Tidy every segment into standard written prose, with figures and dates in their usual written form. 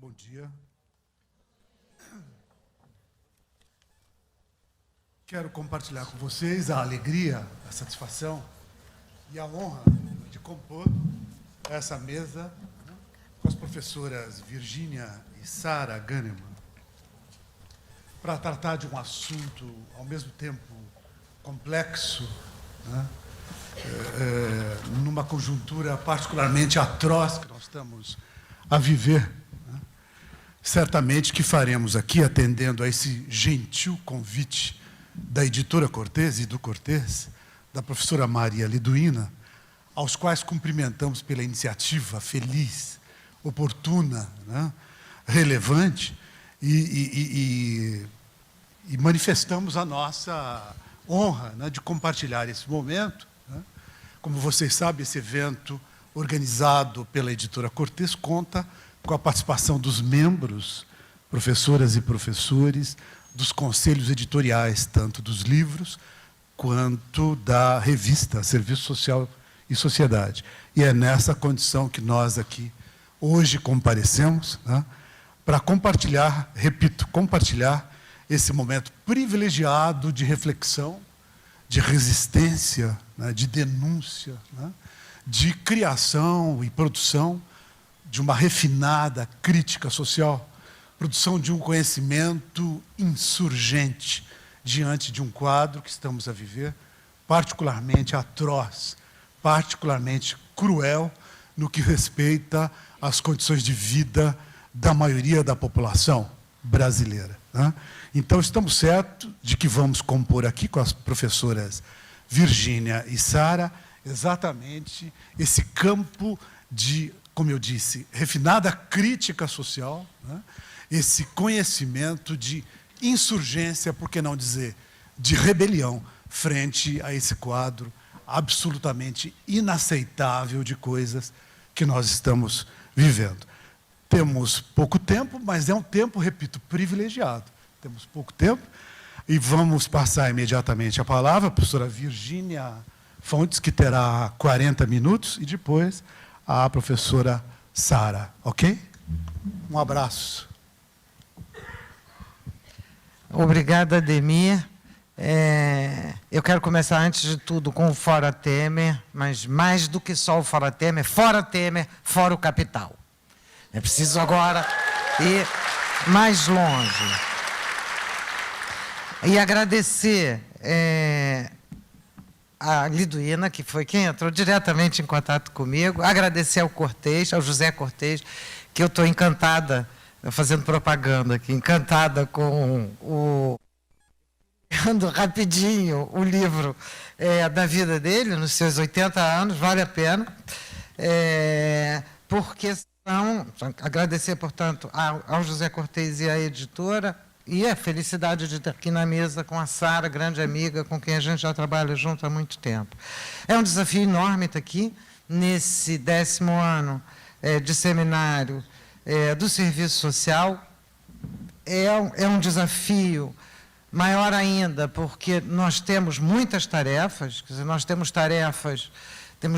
Bom dia. Quero compartilhar com vocês a alegria, a satisfação e a honra de compor essa mesa com as professoras Virgínia e Sara Kahneman para tratar de um assunto, ao mesmo tempo, complexo, né? Numa conjuntura particularmente atroz que nós estamos a viver. Né? Certamente que faremos aqui, atendendo a esse gentil convite da editora Cortês e do Cortês, da professora Maria Liduína, aos quais cumprimentamos pela iniciativa feliz, oportuna, né? Relevante, e manifestamos a nossa honra, né, de compartilhar esse momento. Né? Como vocês sabem, esse evento organizado pela editora Cortês conta com a participação dos membros, professoras e professores, dos conselhos editoriais, tanto dos livros quanto da revista Serviço Social e Sociedade. E é nessa condição que nós aqui hoje comparecemos, né, para compartilhar, repito, compartilhar esse momento privilegiado de reflexão, de resistência, né, de denúncia, né, de criação e produção de uma refinada crítica social, produção de um conhecimento insurgente diante de um quadro que estamos a viver, particularmente atroz, particularmente cruel no que respeita às condições de vida da maioria da população brasileira. Né? Então, estamos certos de que vamos compor aqui com as professoras Virgínia e Sara exatamente esse campo de, como eu disse, refinada crítica social, né? Esse conhecimento de insurgência, por que não dizer, de rebelião, frente a esse quadro absolutamente inaceitável de coisas que nós estamos vivendo. Temos pouco tempo, mas é um tempo, repito, privilegiado. Temos pouco tempo e vamos passar imediatamente a palavra à professora Virgínia Fontes, que terá 40 minutos, e depois a professora Sara, ok? Um abraço. Obrigada, Ademir. Eu quero começar, antes de tudo, com o Fora Temer, mas mais do que só o Fora Temer, fora o capital. É preciso agora ir mais longe. E agradecer a Liduína, que foi quem entrou diretamente em contato comigo, agradecer ao Cortês, ao José Cortês, que eu estou encantada, fazendo propaganda aqui, encantada com rapidinho o livro da vida dele, nos seus 80 anos, vale a pena, porque agradecer, portanto, ao José Cortês e à editora, e a felicidade de estar aqui na mesa com a Sara, grande amiga, com quem a gente já trabalha junto há muito tempo. É um desafio enorme estar aqui, nesse 10º ano de seminário do Serviço Social. É um desafio maior ainda, porque nós temos muitas tarefas, quer dizer, nós temos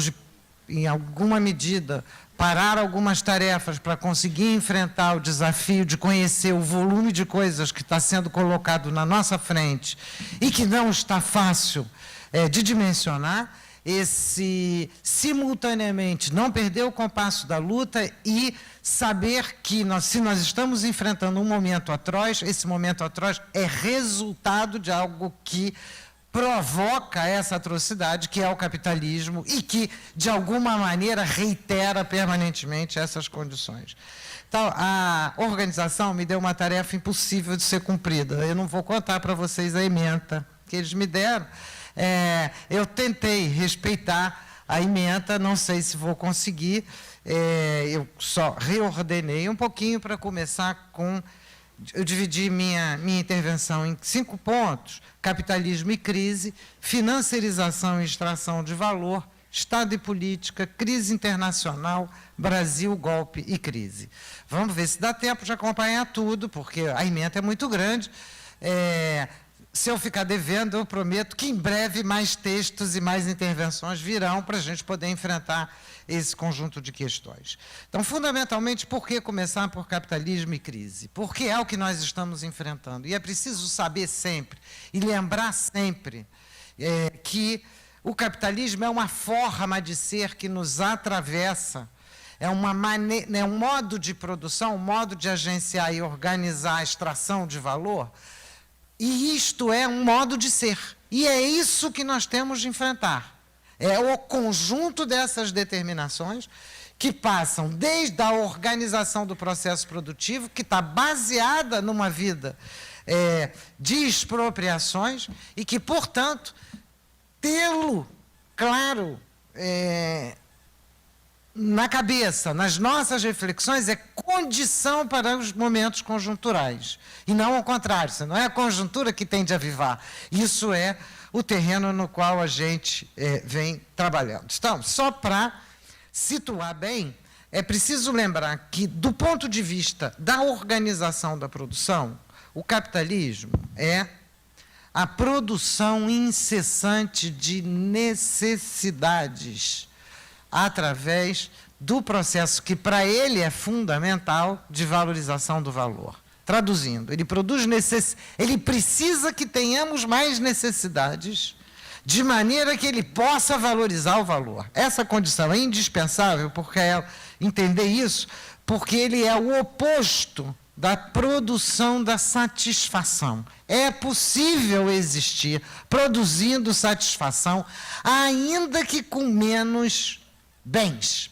de, em alguma medida, parar algumas tarefas para conseguir enfrentar o desafio de conhecer o volume de coisas que está sendo colocado na nossa frente e que não está fácil de dimensionar, simultaneamente, não perder o compasso da luta e saber que, se nós estamos enfrentando um momento atroz, esse momento atroz é resultado de algo que provoca essa atrocidade, que é o capitalismo, e que, de alguma maneira, reitera permanentemente essas condições. Então, a organização me deu uma tarefa impossível de ser cumprida. Eu não vou contar para vocês a ementa que eles me deram. Eu tentei respeitar a ementa, não sei se vou conseguir. Eu só reordenei um pouquinho para começar com... Eu dividi minha intervenção em 5 pontos: capitalismo e crise, financiarização e extração de valor, Estado e política, crise internacional, Brasil, golpe e crise. Vamos ver se dá tempo de acompanhar tudo, porque a ementa é muito grande. se eu ficar devendo, eu prometo que em breve mais textos e mais intervenções virão para a gente poder enfrentar esse conjunto de questões. Então, fundamentalmente, por que começar por capitalismo e crise? Porque é o que nós estamos enfrentando. E é preciso saber sempre e lembrar sempre que o capitalismo é uma forma de ser que nos atravessa, é um modo de produção, um modo de agenciar e organizar a extração de valor, e isto é um modo de ser. E é isso que nós temos de enfrentar. É o conjunto dessas determinações que passam desde a organização do processo produtivo, que está baseada numa vida de expropriações e que, portanto, tê-lo claro na cabeça, nas nossas reflexões, é condição para os momentos conjunturais. E não ao contrário, não é a conjuntura que tende a avivar. Isso é o terreno no qual a gente vem trabalhando. Então, só para situar bem, é preciso lembrar que, do ponto de vista da organização da produção, o capitalismo é a produção incessante de necessidades através do processo que, para ele, é fundamental de valorização do valor. Traduzindo, ele precisa que tenhamos mais necessidades, de maneira que ele possa valorizar o valor. Essa condição é indispensável, porque entender isso, porque ele é o oposto da produção da satisfação. É possível existir produzindo satisfação, ainda que com menos bens,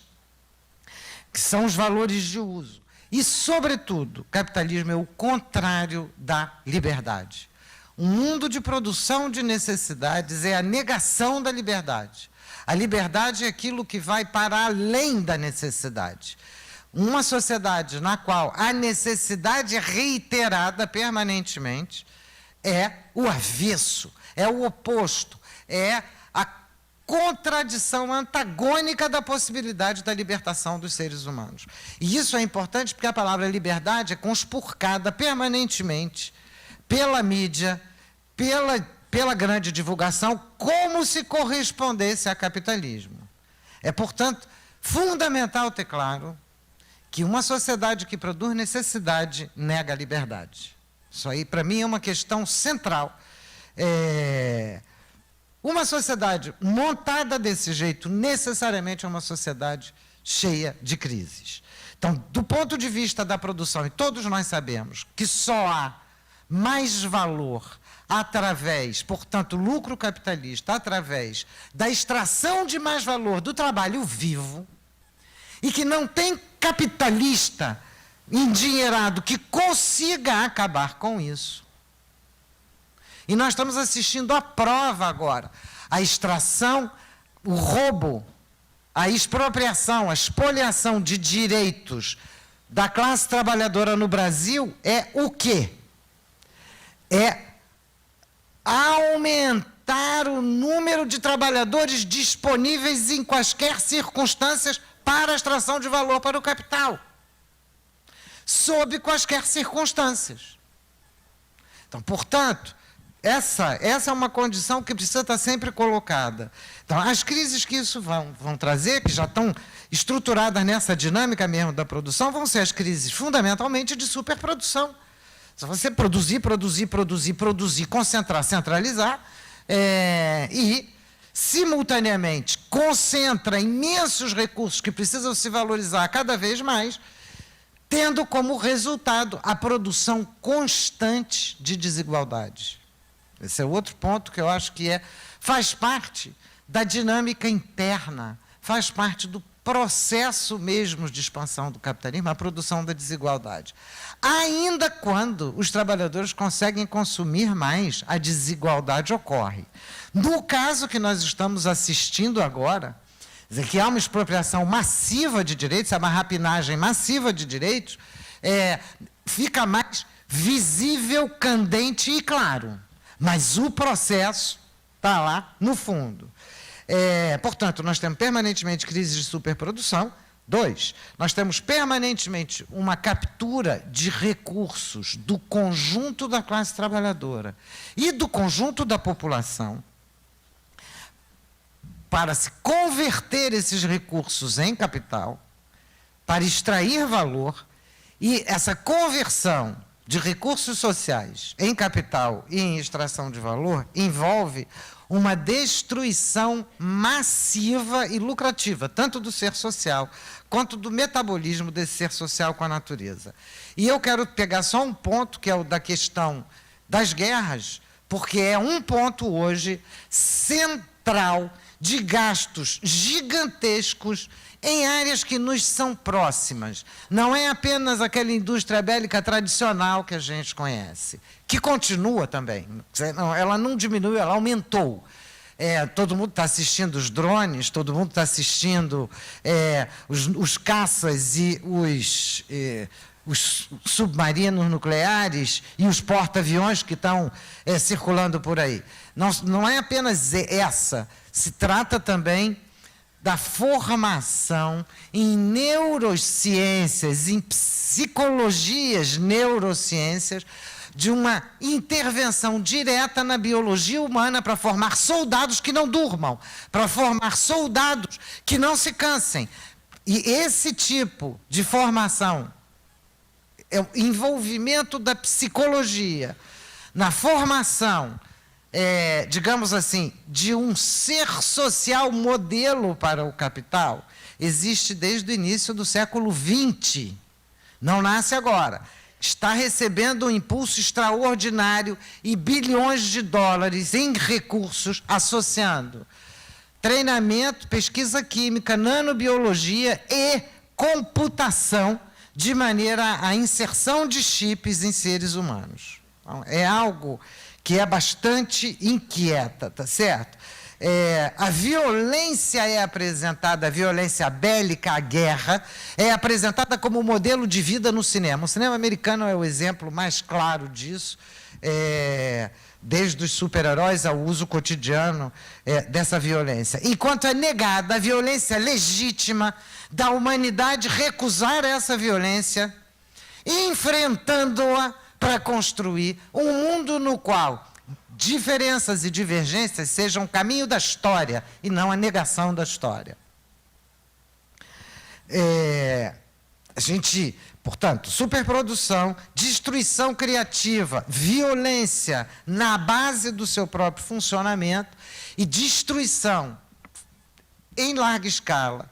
que são os valores de uso. E, sobretudo, o capitalismo é o contrário da liberdade. Um mundo de produção de necessidades é a negação da liberdade. A liberdade é aquilo que vai para além da necessidade. Uma sociedade na qual a necessidade é reiterada permanentemente é o avesso, é o oposto, é a contradição antagônica da possibilidade da libertação dos seres humanos. E isso é importante porque a palavra liberdade é conspurcada permanentemente pela mídia, pela grande divulgação, como se correspondesse a capitalismo. É, portanto, fundamental ter claro que uma sociedade que produz necessidade nega a liberdade. Isso aí, para mim, é uma questão central. Uma sociedade montada desse jeito, necessariamente é uma sociedade cheia de crises. Então, do ponto de vista da produção, e todos nós sabemos que só há mais valor através, portanto, lucro capitalista, através da extração de mais valor do trabalho vivo, e que não tem capitalista endinheirado que consiga acabar com isso. E nós estamos assistindo à prova agora. A extração, o roubo, a expropriação, a espoliação de direitos da classe trabalhadora no Brasil é o quê? É aumentar o número de trabalhadores disponíveis em quaisquer circunstâncias para a extração de valor para o capital. Sob quaisquer circunstâncias. Então, portanto, essa é uma condição que precisa estar sempre colocada. Então, as crises que isso vão trazer, que já estão estruturadas nessa dinâmica mesmo da produção, vão ser as crises fundamentalmente de superprodução. Se você produzir, concentrar, centralizar, e, simultaneamente, concentra imensos recursos que precisam se valorizar cada vez mais, tendo como resultado a produção constante de desigualdades. Esse é outro ponto que eu acho que faz parte da dinâmica interna, faz parte do processo mesmo de expansão do capitalismo, a produção da desigualdade. Ainda quando os trabalhadores conseguem consumir mais, a desigualdade ocorre. No caso que nós estamos assistindo agora, que há uma expropriação massiva de direitos, há uma rapinagem massiva de direitos, fica mais visível, candente e claro. Mas o processo está lá no fundo. Portanto, nós temos permanentemente crises de superprodução, 2, nós temos permanentemente uma captura de recursos do conjunto da classe trabalhadora e do conjunto da população para se converter esses recursos em capital, para extrair valor, e essa conversão de recursos sociais em capital e em extração de valor envolve uma destruição massiva e lucrativa, tanto do ser social, quanto do metabolismo desse ser social com a natureza. E eu quero pegar só um ponto, que é o da questão das guerras, porque é um ponto hoje central de gastos gigantescos em áreas que nos são próximas. Não é apenas aquela indústria bélica tradicional que a gente conhece, que continua também. Ela não diminuiu, ela aumentou. Todo mundo está assistindo os drones, todo mundo está assistindo os caças e os submarinos nucleares e os porta-aviões que estão circulando por aí. Não é apenas essa, se trata também da formação em neurociências, em psicologias, neurociências, de uma intervenção direta na biologia humana para formar soldados que não durmam, para formar soldados que não se cansem. E esse tipo de formação, é o envolvimento da psicologia na formação, digamos assim, de um ser social modelo para o capital, existe desde o início do século XX. Não nasce agora. Está recebendo um impulso extraordinário e bilhões de dólares em recursos associando treinamento, pesquisa química, nanobiologia e computação de maneira à inserção de chips em seres humanos. Então, é algo que é bastante inquieta, tá certo? A violência é apresentada, a violência bélica, a guerra, é apresentada como modelo de vida no cinema. O cinema americano é o exemplo mais claro disso, desde os super-heróis ao uso cotidiano dessa violência. Enquanto é negada a violência legítima da humanidade recusar essa violência, enfrentando-a para construir um mundo no qual diferenças e divergências sejam o caminho da história e não a negação da história. Portanto, superprodução, destruição criativa, violência na base do seu próprio funcionamento e destruição em larga escala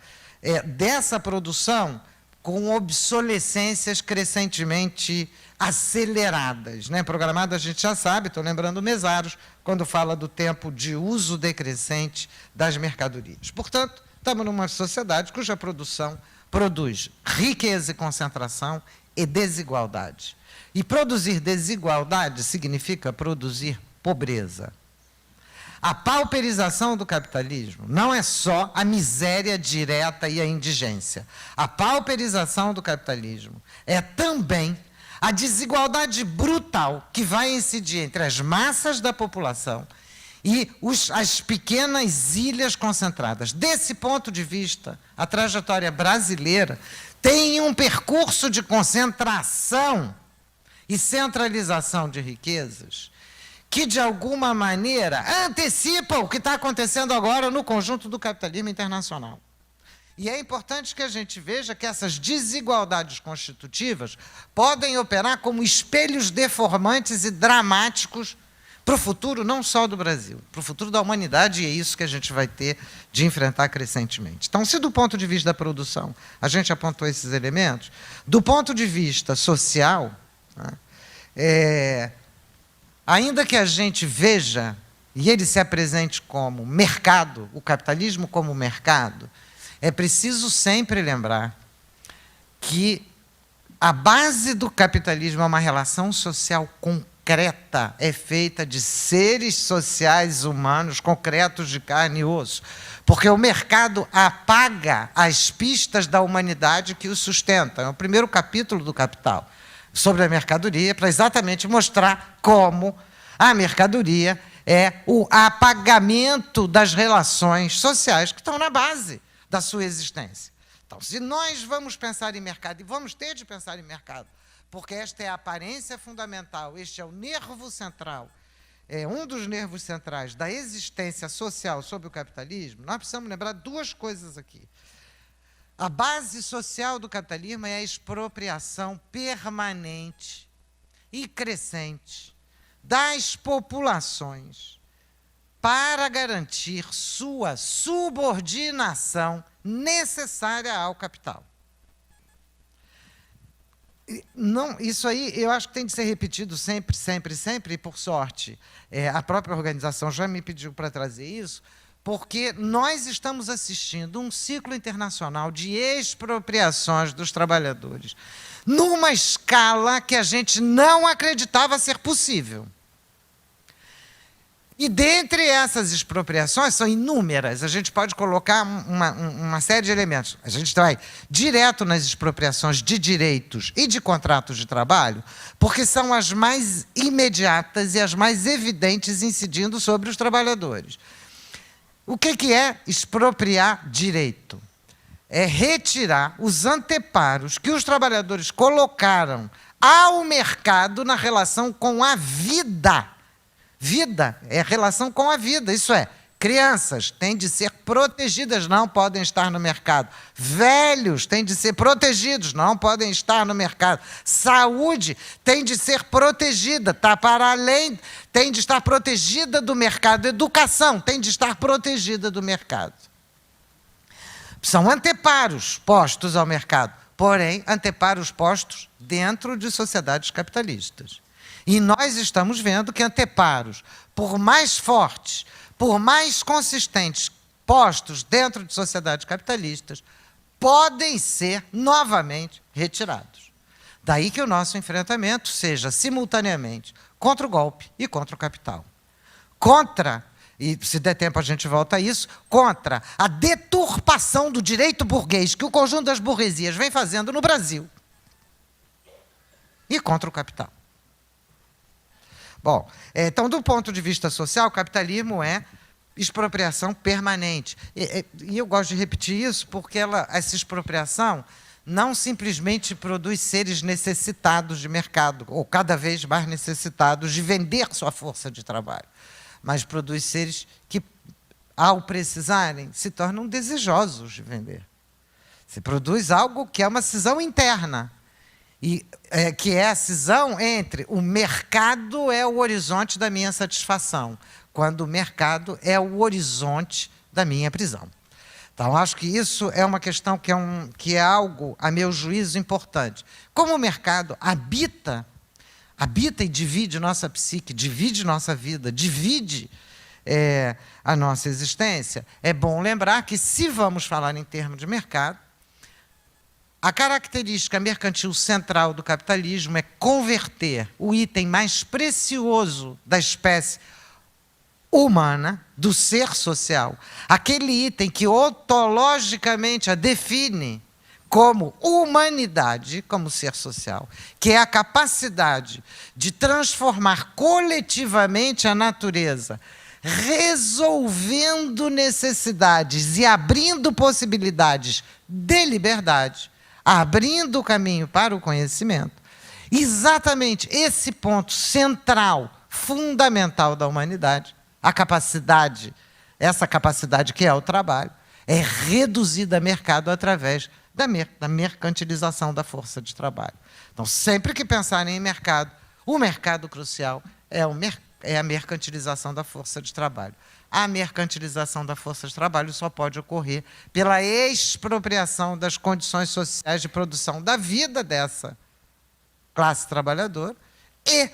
dessa produção com obsolescências crescentemente aceleradas, né? Programada, a gente já sabe, estou lembrando o Mesaros, quando fala do tempo de uso decrescente das mercadorias. Portanto, estamos numa sociedade cuja produção produz riqueza e concentração e desigualdade. E produzir desigualdade significa produzir pobreza. A pauperização do capitalismo não é só a miséria direta e a indigência. A pauperização do capitalismo é também a desigualdade brutal que vai incidir entre as massas da população e as pequenas ilhas concentradas. Desse ponto de vista, a trajetória brasileira tem um percurso de concentração e centralização de riquezas que, de alguma maneira, antecipa o que está acontecendo agora no conjunto do capitalismo internacional. E é importante que a gente veja que essas desigualdades constitutivas podem operar como espelhos deformantes e dramáticos para o futuro não só do Brasil, para o futuro da humanidade, e é isso que a gente vai ter de enfrentar crescentemente. Então, se do ponto de vista da produção a gente apontou esses elementos, do ponto de vista social, né, ainda que a gente veja e ele se apresente como mercado, o capitalismo como mercado, é preciso sempre lembrar que a base do capitalismo é uma relação social concreta, é feita de seres sociais humanos concretos de carne e osso, porque o mercado apaga as pistas da humanidade que o sustentam. É o primeiro capítulo do Capital, sobre a mercadoria, para exatamente mostrar como a mercadoria é o apagamento das relações sociais que estão na base da sua existência. Então, se nós vamos pensar em mercado, e vamos ter de pensar em mercado, porque esta é a aparência fundamental, este é o nervo central, é um dos nervos centrais da existência social sob o capitalismo, nós precisamos lembrar duas coisas aqui. A base social do capitalismo é a expropriação permanente e crescente das populações para garantir sua subordinação necessária ao capital. Não, isso aí eu acho que tem de ser repetido sempre, sempre, sempre, e por sorte, a própria organização já me pediu para trazer isso, porque nós estamos assistindo um ciclo internacional de expropriações dos trabalhadores, numa escala que a gente não acreditava ser possível. E dentre essas expropriações, são inúmeras, a gente pode colocar uma série de elementos. A gente vai direto nas expropriações de direitos e de contratos de trabalho, porque são as mais imediatas e as mais evidentes incidindo sobre os trabalhadores. O que é expropriar direito? É retirar os anteparos que os trabalhadores colocaram ao mercado na relação com a vida. Vida é relação com a vida, isso é, crianças têm de ser protegidas, não podem estar no mercado. Velhos têm de ser protegidos, não podem estar no mercado. Saúde tem de ser protegida, está para além, tem de estar protegida do mercado. Educação tem de estar protegida do mercado. São anteparos postos ao mercado, porém, anteparos postos dentro de sociedades capitalistas. E nós estamos vendo que anteparos, por mais fortes, por mais consistentes, postos dentro de sociedades capitalistas, podem ser novamente retirados. Daí que o nosso enfrentamento seja simultaneamente contra o golpe e contra o capital. Contra, e se der tempo a gente volta a isso, contra a deturpação do direito burguês que o conjunto das burguesias vem fazendo no Brasil. E contra o capital. Bom, então, do ponto de vista social, o capitalismo é expropriação permanente. E eu gosto de repetir isso porque essa expropriação não simplesmente produz seres necessitados de mercado, ou cada vez mais necessitados de vender sua força de trabalho, mas produz seres que, ao precisarem, se tornam desejosos de vender. Se produz algo que é uma cisão interna, que é a cisão entre o mercado é o horizonte da minha satisfação, quando o mercado é o horizonte da minha prisão. Então, acho que isso é uma questão que é algo, a meu juízo, importante. Como o mercado habita e divide nossa psique, divide nossa vida, divide a nossa existência, é bom lembrar que, se vamos falar em termos de mercado, a característica mercantil central do capitalismo é converter o item mais precioso da espécie humana, do ser social, aquele item que ontologicamente a define como humanidade, como ser social, que é a capacidade de transformar coletivamente a natureza, resolvendo necessidades e abrindo possibilidades de liberdade, abrindo o caminho para o conhecimento. Exatamente esse ponto central, fundamental da humanidade, a capacidade, essa capacidade que é o trabalho, é reduzida a mercado através da mercantilização da força de trabalho. Então, sempre que pensarem em mercado, o mercado crucial é a mercantilização da força de trabalho. A mercantilização da força de trabalho só pode ocorrer pela expropriação das condições sociais de produção da vida dessa classe trabalhadora e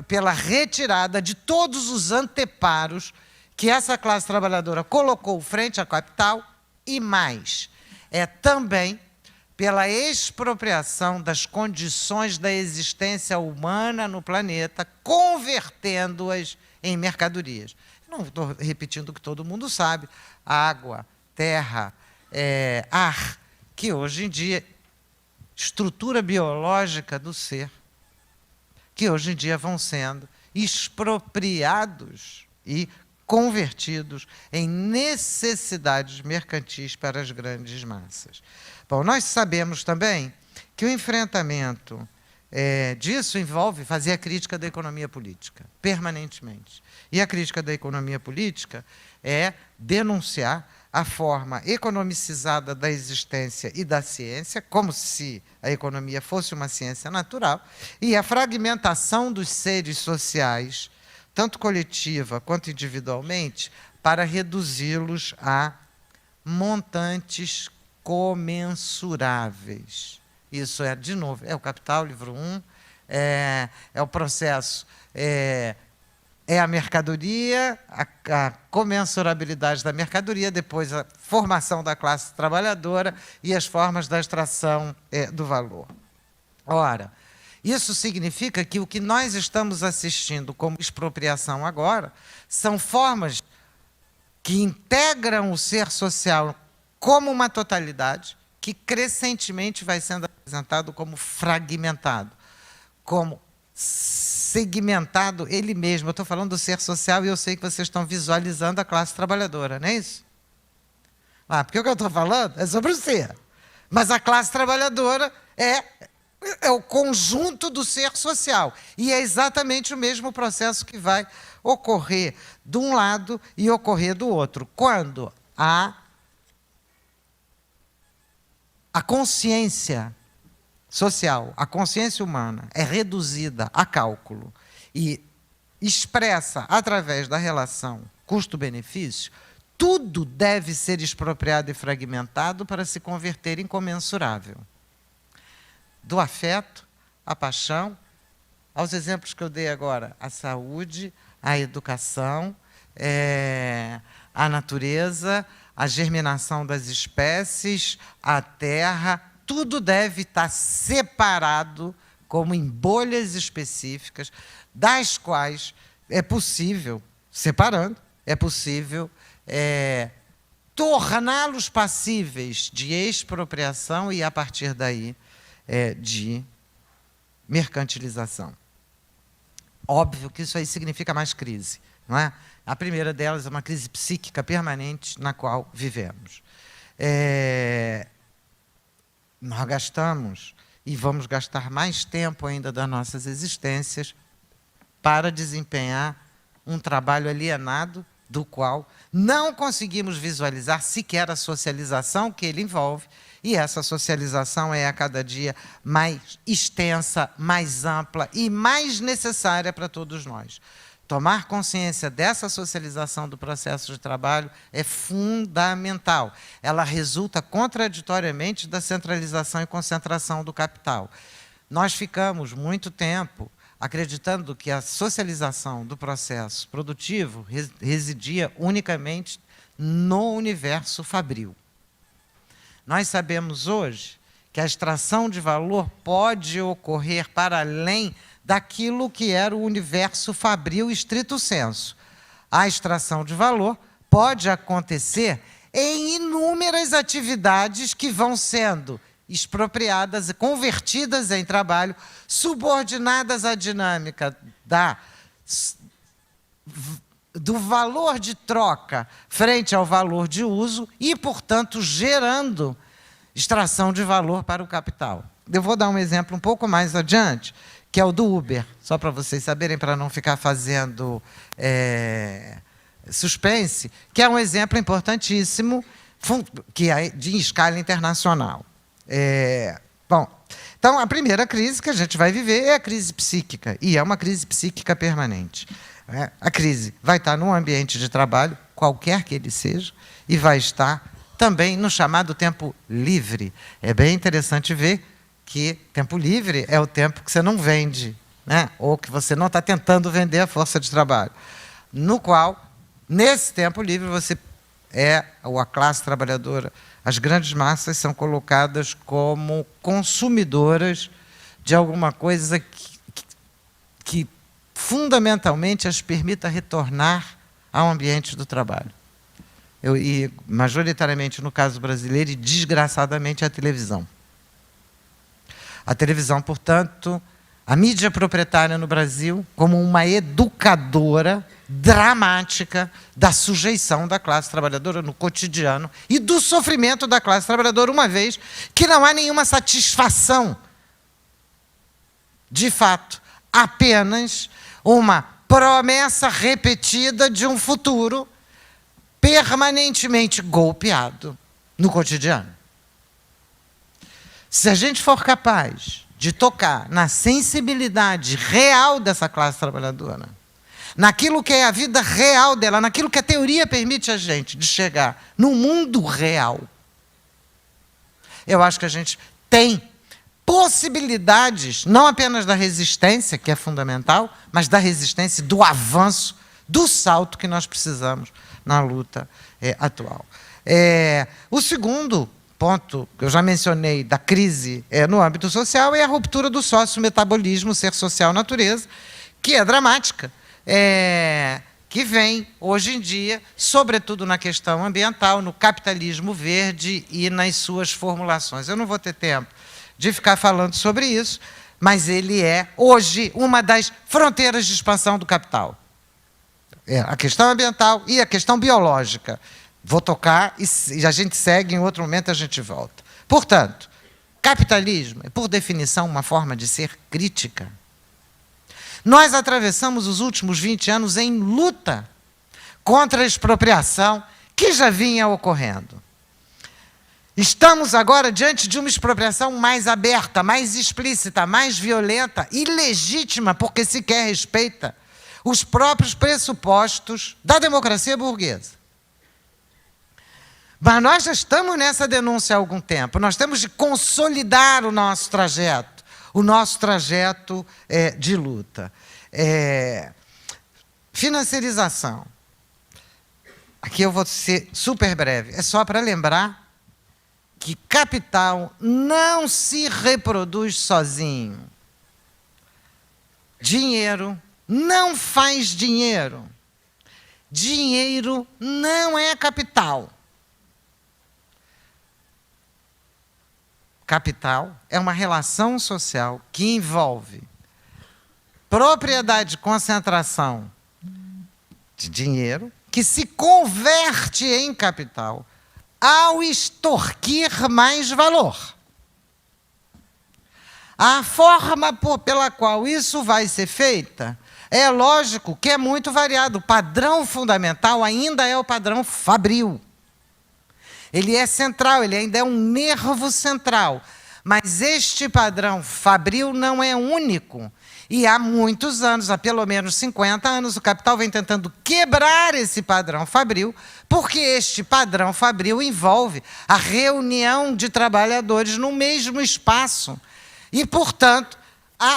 pela retirada de todos os anteparos que essa classe trabalhadora colocou frente ao capital e mais. É também pela expropriação das condições da existência humana no planeta, convertendo-as em mercadorias. Não estou repetindo o que todo mundo sabe. Água, terra, ar, que hoje em dia, estrutura biológica do ser, que hoje em dia vão sendo expropriados e convertidos em necessidades mercantis para as grandes massas. Bom, nós sabemos também que o enfrentamento disso envolve fazer a crítica da economia política, permanentemente. E a crítica da economia política é denunciar a forma economicizada da existência e da ciência, como se a economia fosse uma ciência natural, e a fragmentação dos seres sociais, tanto coletiva quanto individualmente, para reduzi-los a montantes comensuráveis. Isso de novo, é o Capital, livro 1, é o processo, é a mercadoria, a comensurabilidade da mercadoria, depois a formação da classe trabalhadora e as formas da extração do valor. Ora, isso significa que o que nós estamos assistindo como expropriação agora são formas que integram o ser social como uma totalidade, que crescentemente vai sendo apresentado como fragmentado, como segmentado ele mesmo. Eu estou falando do ser social e eu sei que vocês estão visualizando a classe trabalhadora, não é isso? Porque o que eu estou falando é sobre o ser. Mas a classe trabalhadora é o conjunto do ser social. E é exatamente o mesmo processo que vai ocorrer de um lado e ocorrer do outro. Quando a consciência social, a consciência humana é reduzida a cálculo e expressa através da relação custo-benefício, tudo deve ser expropriado e fragmentado para se converter em comensurável. Do afeto, à paixão, aos exemplos que eu dei agora, a saúde, a educação, a natureza, a germinação das espécies, a terra, tudo deve estar separado, como em bolhas específicas, das quais é possível, separando, é possível torná-los passíveis de expropriação e, a partir daí, de mercantilização. Óbvio que isso aí significa mais crise, não é? A primeira delas é uma crise psíquica permanente na qual vivemos. Nós gastamos e vamos gastar mais tempo ainda das nossas existências para desempenhar um trabalho alienado do qual não conseguimos visualizar sequer a socialização que ele envolve, e essa socialização é a cada dia mais extensa, mais ampla e mais necessária para todos nós. Tomar consciência dessa socialização do processo de trabalho é fundamental. Ela resulta contraditoriamente da centralização e concentração do capital. Nós ficamos muito tempo acreditando que a socialização do processo produtivo residia unicamente no universo fabril. Nós sabemos hoje que a extração de valor pode ocorrer para além daquilo que era o universo fabril estrito sensu. A extração de valor pode acontecer em inúmeras atividades que vão sendo expropriadas e convertidas em trabalho, subordinadas à dinâmica do valor de troca frente ao valor de uso e, portanto, gerando extração de valor para o capital. Eu vou dar um exemplo um pouco mais adiante, que é o do Uber, só para vocês saberem, para não ficar fazendo suspense, que é um exemplo importantíssimo, que é de escala internacional. Bom, então, a primeira crise que a gente vai viver é a crise psíquica, e é uma crise psíquica permanente. A crise vai estar num ambiente de trabalho, qualquer que ele seja, e vai estar também no chamado tempo livre. É bem interessante ver que tempo livre é o tempo que você não vende, né? Ou que você não está tentando vender a força de trabalho. No qual, nesse tempo livre, ou a classe trabalhadora, as grandes massas são colocadas como consumidoras de alguma coisa que fundamentalmente as permita retornar ao ambiente do trabalho. E majoritariamente no caso brasileiro, e desgraçadamente a televisão. A televisão, portanto, a mídia proprietária no Brasil, como uma educadora, dramática da sujeição da classe trabalhadora no cotidiano e do sofrimento da classe trabalhadora, uma vez que não há nenhuma satisfação, de fato, apenas uma promessa repetida de um futuro permanentemente golpeado no cotidiano. Se a gente for capaz de tocar na sensibilidade real dessa classe trabalhadora, naquilo que é a vida real dela, naquilo que a teoria permite a gente de chegar no mundo real, eu acho que a gente tem possibilidades, não apenas da resistência, que é fundamental, mas da resistência, do avanço, do salto que nós precisamos na luta atual. O segundo ponto que eu já mencionei da crise no âmbito social é a ruptura do sócio-metabolismo, ser social natureza, que é dramática, que vem, hoje em dia, sobretudo na questão ambiental, no capitalismo verde e nas suas formulações. Eu não vou ter tempo de ficar falando sobre isso, mas ele é, hoje, uma das fronteiras de expansão do capital. A questão ambiental e a questão biológica. Vou tocar e a gente segue, em outro momento a gente volta. Portanto, capitalismo é, por definição, uma forma de ser crítica. Nós atravessamos os últimos 20 anos em luta contra a expropriação que já vinha ocorrendo. Estamos agora diante de uma expropriação mais aberta, mais explícita, mais violenta e legítima, porque sequer respeita os próprios pressupostos da democracia burguesa. Mas nós já estamos nessa denúncia há algum tempo. Nós temos de consolidar o nosso trajeto de luta. Financiarização. Aqui eu vou ser super breve. É só para lembrar que capital não se reproduz sozinho. Dinheiro não faz dinheiro. Dinheiro não é capital. Capital é uma relação social que envolve propriedade de concentração de dinheiro, que se converte em capital ao extorquir mais valor. A forma pela qual isso vai ser feita, é lógico que é muito variado. O padrão fundamental ainda é o padrão fabril. Ele é central, ele ainda é um nervo central. Mas este padrão fabril não é único. E há muitos anos, há pelo menos 50 anos, o capital vem tentando quebrar esse padrão fabril, porque este padrão fabril envolve a reunião de trabalhadores no mesmo espaço. E, portanto,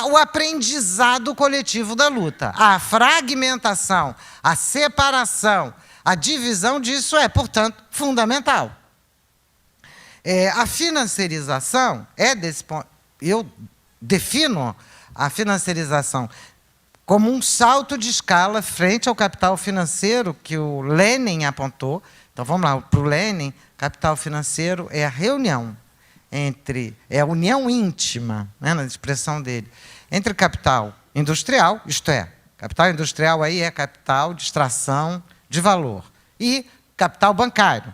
o aprendizado coletivo da luta. A fragmentação, a separação, a divisão disso é, portanto, fundamental. A financiarização é desse ponto. Eu defino a financiarização como um salto de escala frente ao capital financeiro que o Lenin apontou. Então, vamos lá, para o Lenin, capital financeiro é a reunião é a união íntima, né, na expressão dele, entre capital industrial, isto é, capital industrial aí é capital de extração de valor, e capital bancário,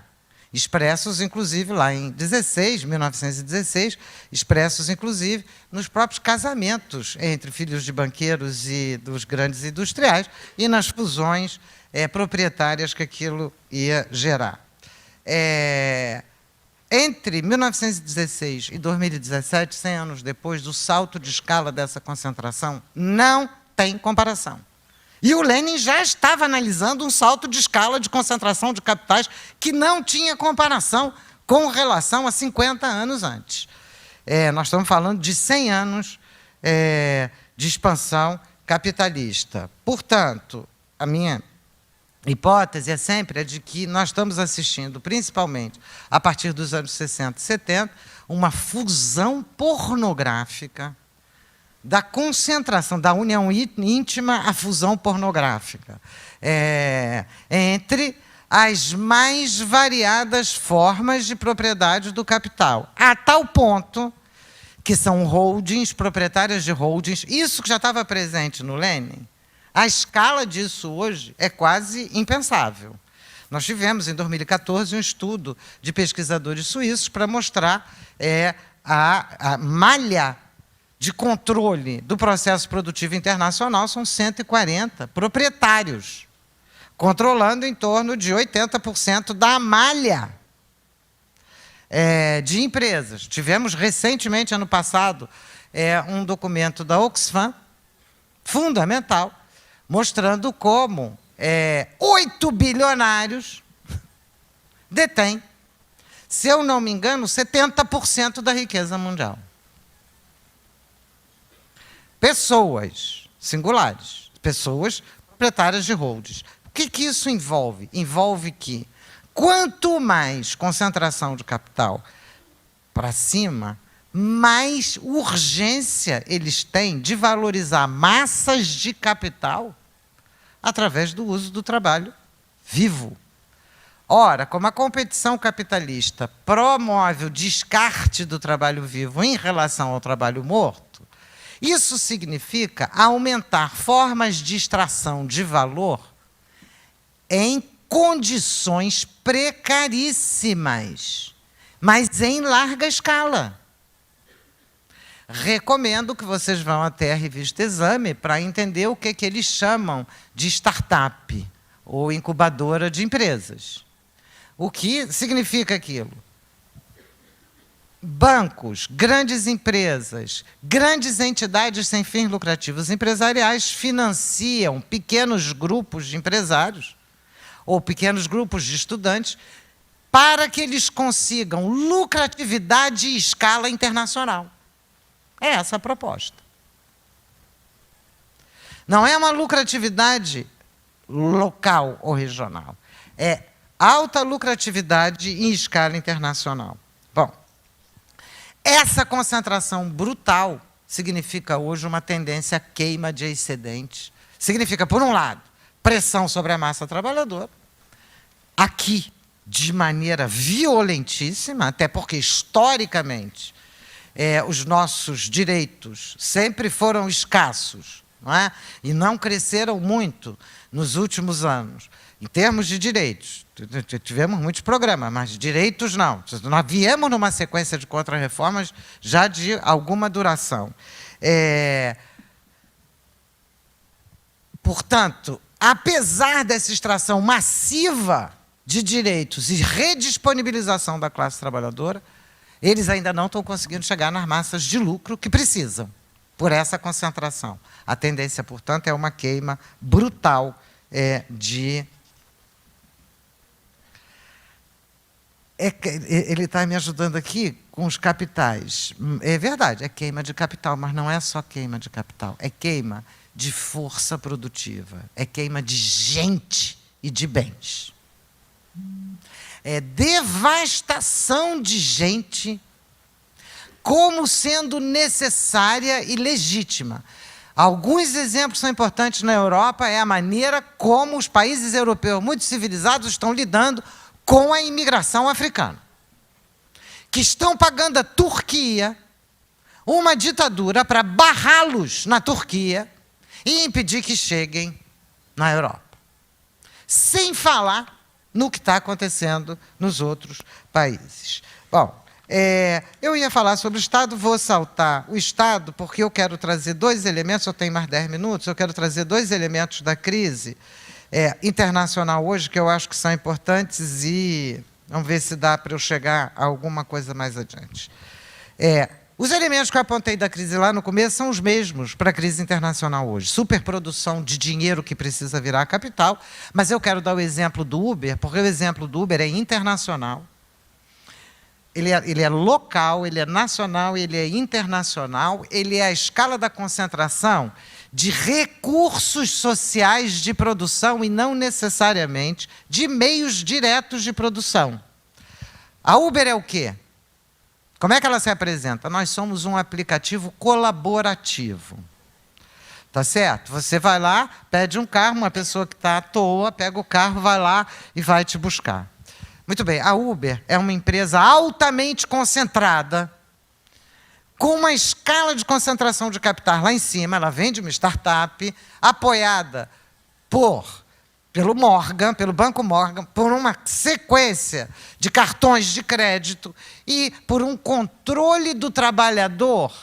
expressos, inclusive, lá em 1916, expressos, inclusive, nos próprios casamentos entre filhos de banqueiros e dos grandes industriais e nas fusões proprietárias que aquilo ia gerar. Entre 1916 e 2017, 100 anos depois do salto de escala dessa concentração, não tem comparação. E o Lenin já estava analisando um salto de escala de concentração de capitais que não tinha comparação com relação a 50 anos antes. Nós estamos falando de 100 anos de expansão capitalista. Portanto, a minha hipótese é sempre a de que nós estamos assistindo, principalmente a partir dos anos 60 e 70, uma fusão pornográfica da concentração, da união íntima à fusão pornográfica, entre as mais variadas formas de propriedade do capital, a tal ponto que são holdings, proprietárias de holdings, isso que já estava presente no Lenin, A escala disso hoje é quase impensável. Nós tivemos, em 2014, um estudo de pesquisadores suíços para mostrar a malha de controle do processo produtivo internacional são 140 proprietários, controlando em torno de 80% da malha de empresas. Tivemos recentemente, ano passado, um documento da Oxfam, fundamental, mostrando como 8 bilionários detêm, se eu não me engano, 70% da riqueza mundial. Pessoas singulares, pessoas proprietárias de holdings. O que isso envolve? Envolve que, quanto mais concentração de capital para cima, mais urgência eles têm de valorizar massas de capital através do uso do trabalho vivo. Ora, como a competição capitalista promove o descarte do trabalho vivo em relação ao trabalho morto, isso significa aumentar formas de extração de valor em condições precaríssimas, mas em larga escala. Recomendo que vocês vão até a revista Exame para entender o que eles chamam de startup, ou incubadora de empresas. O que significa aquilo? Bancos, grandes empresas, grandes entidades sem fins lucrativos empresariais financiam pequenos grupos de empresários ou pequenos grupos de estudantes para que eles consigam lucratividade e escala internacional. É essa a proposta. Não é uma lucratividade local ou regional. É alta lucratividade em escala internacional. Bom, essa concentração brutal significa hoje uma tendência à queima de excedentes. Significa, por um lado, pressão sobre a massa trabalhadora, aqui de maneira violentíssima, até porque, historicamente, os nossos direitos sempre foram escassos, não é? E não cresceram muito nos últimos anos. Em termos de direitos, tivemos muitos programas, mas direitos não. Nós viemos numa sequência de contra-reformas já de alguma duração. Portanto, apesar dessa extração massiva de direitos e redisponibilização da classe trabalhadora, eles ainda não estão conseguindo chegar nas massas de lucro que precisam, por essa concentração. A tendência, portanto, é uma queima brutal ele está me ajudando aqui com os capitais. É verdade, é queima de capital, mas não é só queima de capital, é queima de força produtiva, é queima de gente e de bens. É devastação de gente como sendo necessária e legítima. Alguns exemplos são importantes na Europa, é a maneira como os países europeus muito civilizados estão lidando com a imigração africana, que estão pagando à Turquia uma ditadura para barrá-los na Turquia e impedir que cheguem na Europa. Sem falar no que está acontecendo nos outros países. Bom, eu ia falar sobre o Estado, vou saltar o Estado, porque eu quero trazer 2 elementos, eu tenho mais 10 minutos, eu quero trazer 2 elementos da crise internacional hoje, que eu acho que são importantes, e vamos ver se dá para eu chegar a alguma coisa mais adiante. Os elementos que eu apontei da crise lá no começo são os mesmos para a crise internacional hoje. Superprodução de dinheiro que precisa virar capital, mas eu quero dar o exemplo do Uber, porque o exemplo do Uber é internacional, ele é local, ele é nacional, ele é internacional, ele é a escala da concentração de recursos sociais de produção e não necessariamente de meios diretos de produção. A Uber é o quê? Como é que ela se apresenta? Nós somos um aplicativo colaborativo. Tá certo? Você vai lá, pede um carro, uma pessoa que está à toa, pega o carro, vai lá e vai te buscar. Muito bem, a Uber é uma empresa altamente concentrada, com uma escala de concentração de capital lá em cima. Ela vem de uma startup apoiada pelo Morgan, pelo Banco Morgan, por uma sequência de cartões de crédito e por um controle do trabalhador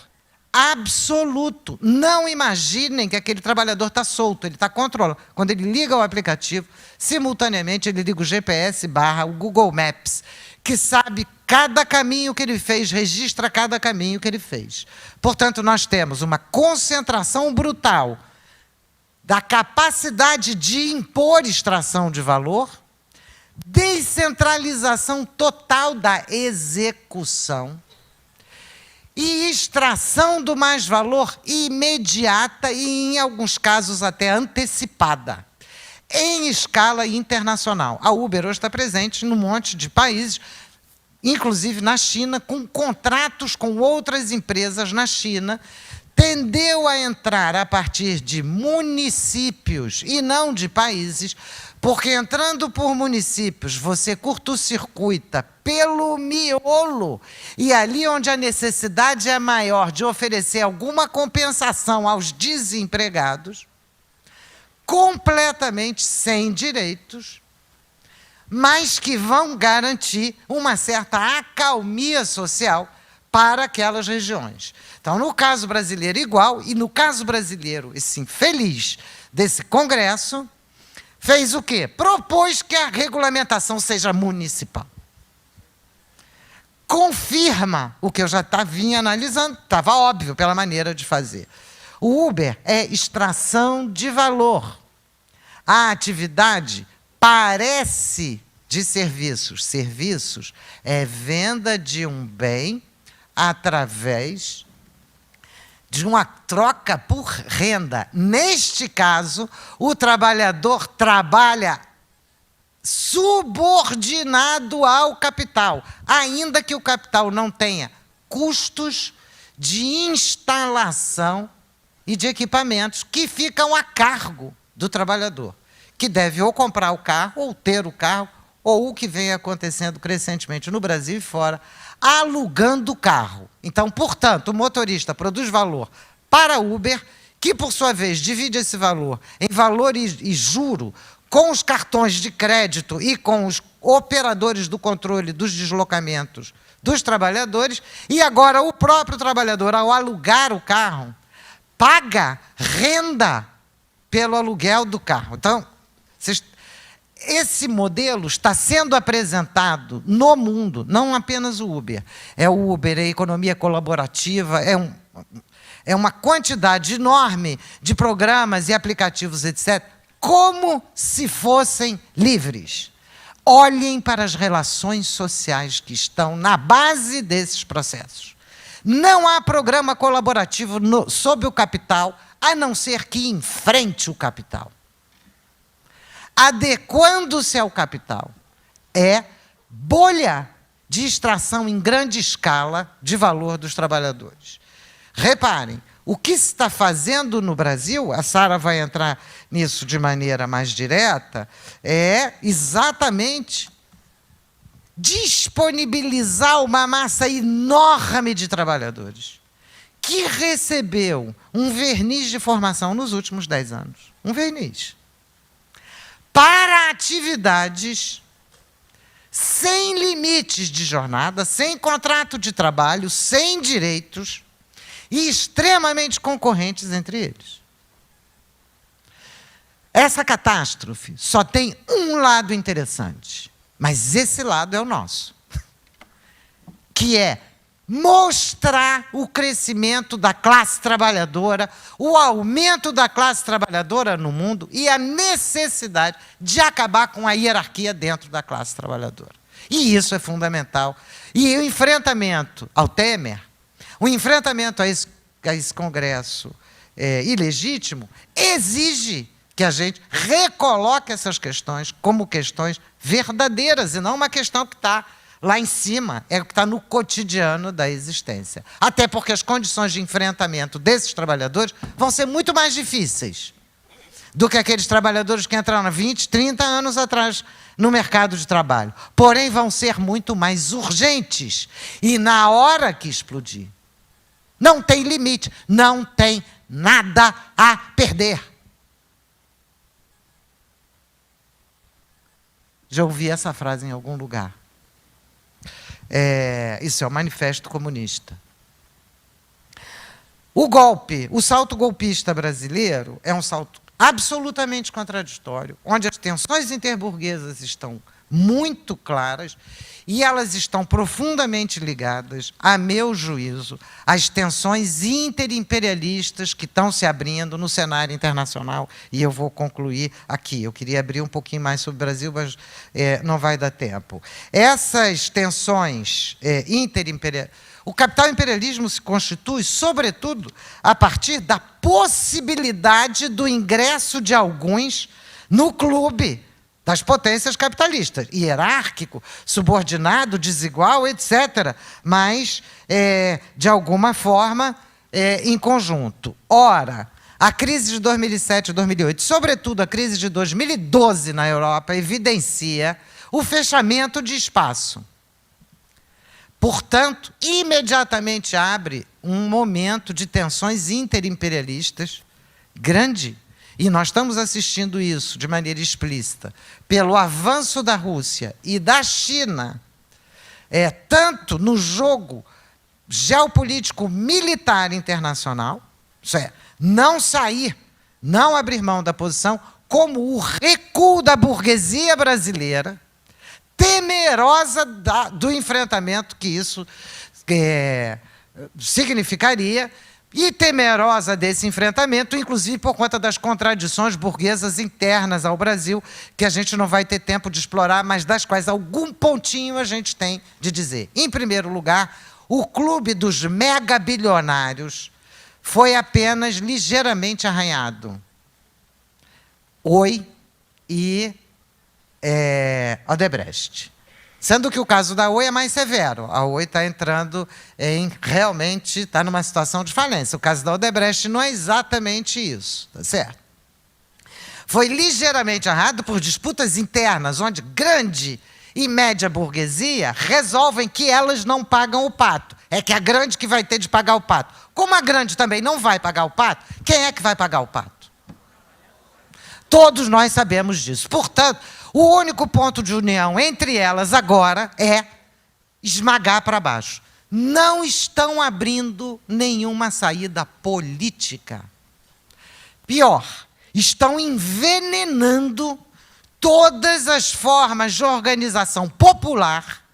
absoluto. Não imaginem que aquele trabalhador está solto, ele está controlado. Quando ele liga o aplicativo, simultaneamente ele liga o GPS / o Google Maps, que sabe cada caminho que ele fez, registra cada caminho que ele fez. Portanto, nós temos uma concentração brutal da capacidade de impor extração de valor, descentralização total da execução e extração do mais-valor imediata e, em alguns casos, até antecipada, em escala internacional. A Uber hoje está presente num monte de países, inclusive na China, com contratos com outras empresas na China. Tendeu a entrar a partir de municípios e não de países, porque entrando por municípios, você curto-circuita pelo miolo, e ali onde a necessidade é maior de oferecer alguma compensação aos desempregados, completamente sem direitos, mas que vão garantir uma certa acalmia social para aquelas regiões. Então, no caso brasileiro, igual, e no caso brasileiro, esse infeliz desse Congresso, fez o quê? Propôs que a regulamentação seja municipal. Confirma o que eu já vinha analisando, estava óbvio pela maneira de fazer. O Uber é extração de valor. A atividade parece de serviços. Serviços é venda de um bem através de uma troca por renda. Neste caso, o trabalhador trabalha subordinado ao capital, ainda que o capital não tenha custos de instalação e de equipamentos que ficam a cargo do trabalhador, que deve ou comprar o carro, ou ter o carro, ou o que vem acontecendo crescentemente no Brasil e fora, alugando o carro. Então, portanto, o motorista produz valor para a Uber, que, por sua vez, divide esse valor em valor e juro com os cartões de crédito e com os operadores do controle dos deslocamentos dos trabalhadores, e agora o próprio trabalhador, ao alugar o carro, paga renda pelo aluguel do carro. Então, esse modelo está sendo apresentado no mundo, não apenas o Uber. É o Uber, é a economia colaborativa, é uma quantidade enorme de programas e aplicativos, etc., como se fossem livres. Olhem para as relações sociais que estão na base desses processos. Não há programa colaborativo sob o capital, a não ser que enfrente o capital. Adequando-se ao capital, é bolha de extração em grande escala de valor dos trabalhadores. Reparem, o que se está fazendo no Brasil, a Sara vai entrar nisso de maneira mais direta, é exatamente disponibilizar uma massa enorme de trabalhadores que recebeu um verniz de formação nos últimos 10 anos. Um verniz. Para atividades sem limites de jornada, sem contrato de trabalho, sem direitos e extremamente concorrentes entre eles. Essa catástrofe só tem um lado interessante, mas esse lado é o nosso, que é mostrar o crescimento da classe trabalhadora, o aumento da classe trabalhadora no mundo e a necessidade de acabar com a hierarquia dentro da classe trabalhadora. E isso é fundamental. E o enfrentamento ao Temer, o enfrentamento a esse Congresso ilegítimo, exige que a gente recoloque essas questões como questões verdadeiras e não uma questão que está lá em cima, é o que está no cotidiano da existência. Até porque as condições de enfrentamento desses trabalhadores vão ser muito mais difíceis do que aqueles trabalhadores que entraram há 20, 30 anos atrás no mercado de trabalho. Porém, vão ser muito mais urgentes. E na hora que explodir, não tem limite, não tem nada a perder. Já ouvi essa frase em algum lugar. Isso é o Manifesto Comunista. O golpe, o salto golpista brasileiro é um salto absolutamente contraditório, onde as tensões interburguesas estão muito claras e elas estão profundamente ligadas, a meu juízo, às tensões interimperialistas que estão se abrindo no cenário internacional. E eu vou concluir aqui. Eu queria abrir um pouquinho mais sobre o Brasil, mas não vai dar tempo. Essas tensões interimperialistas... O capital imperialismo se constitui, sobretudo, a partir da possibilidade do ingresso de alguns no clube das potências capitalistas, hierárquico, subordinado, desigual, etc., mas, de alguma forma, em conjunto. Ora, a crise de 2007 e 2008, sobretudo a crise de 2012 na Europa, evidencia o fechamento de espaço. Portanto, imediatamente abre um momento de tensões interimperialistas grande. E nós estamos assistindo isso de maneira explícita pelo avanço da Rússia e da China, tanto no jogo geopolítico militar internacional, isso é, não sair, não abrir mão da posição, como o recuo da burguesia brasileira, temerosa do enfrentamento que isso significaria, e temerosa desse enfrentamento, inclusive por conta das contradições burguesas internas ao Brasil, que a gente não vai ter tempo de explorar, mas das quais algum pontinho a gente tem de dizer. Em primeiro lugar, o clube dos megabilionários foi apenas ligeiramente arranhado. Oi e Odebrecht. Sendo que o caso da Oi é mais severo. A Oi está entrando realmente está numa situação de falência. O caso da Odebrecht não é exatamente isso, tá certo? Foi ligeiramente arranhado por disputas internas, onde grande e média burguesia resolvem que elas não pagam o pato. É que a grande que vai ter de pagar o pato. Como a grande também não vai pagar o pato, quem é que vai pagar o pato? Todos nós sabemos disso. Portanto, o único ponto de união entre elas agora é esmagar para baixo. Não estão abrindo nenhuma saída política. Pior, estão envenenando todas as formas de organização popular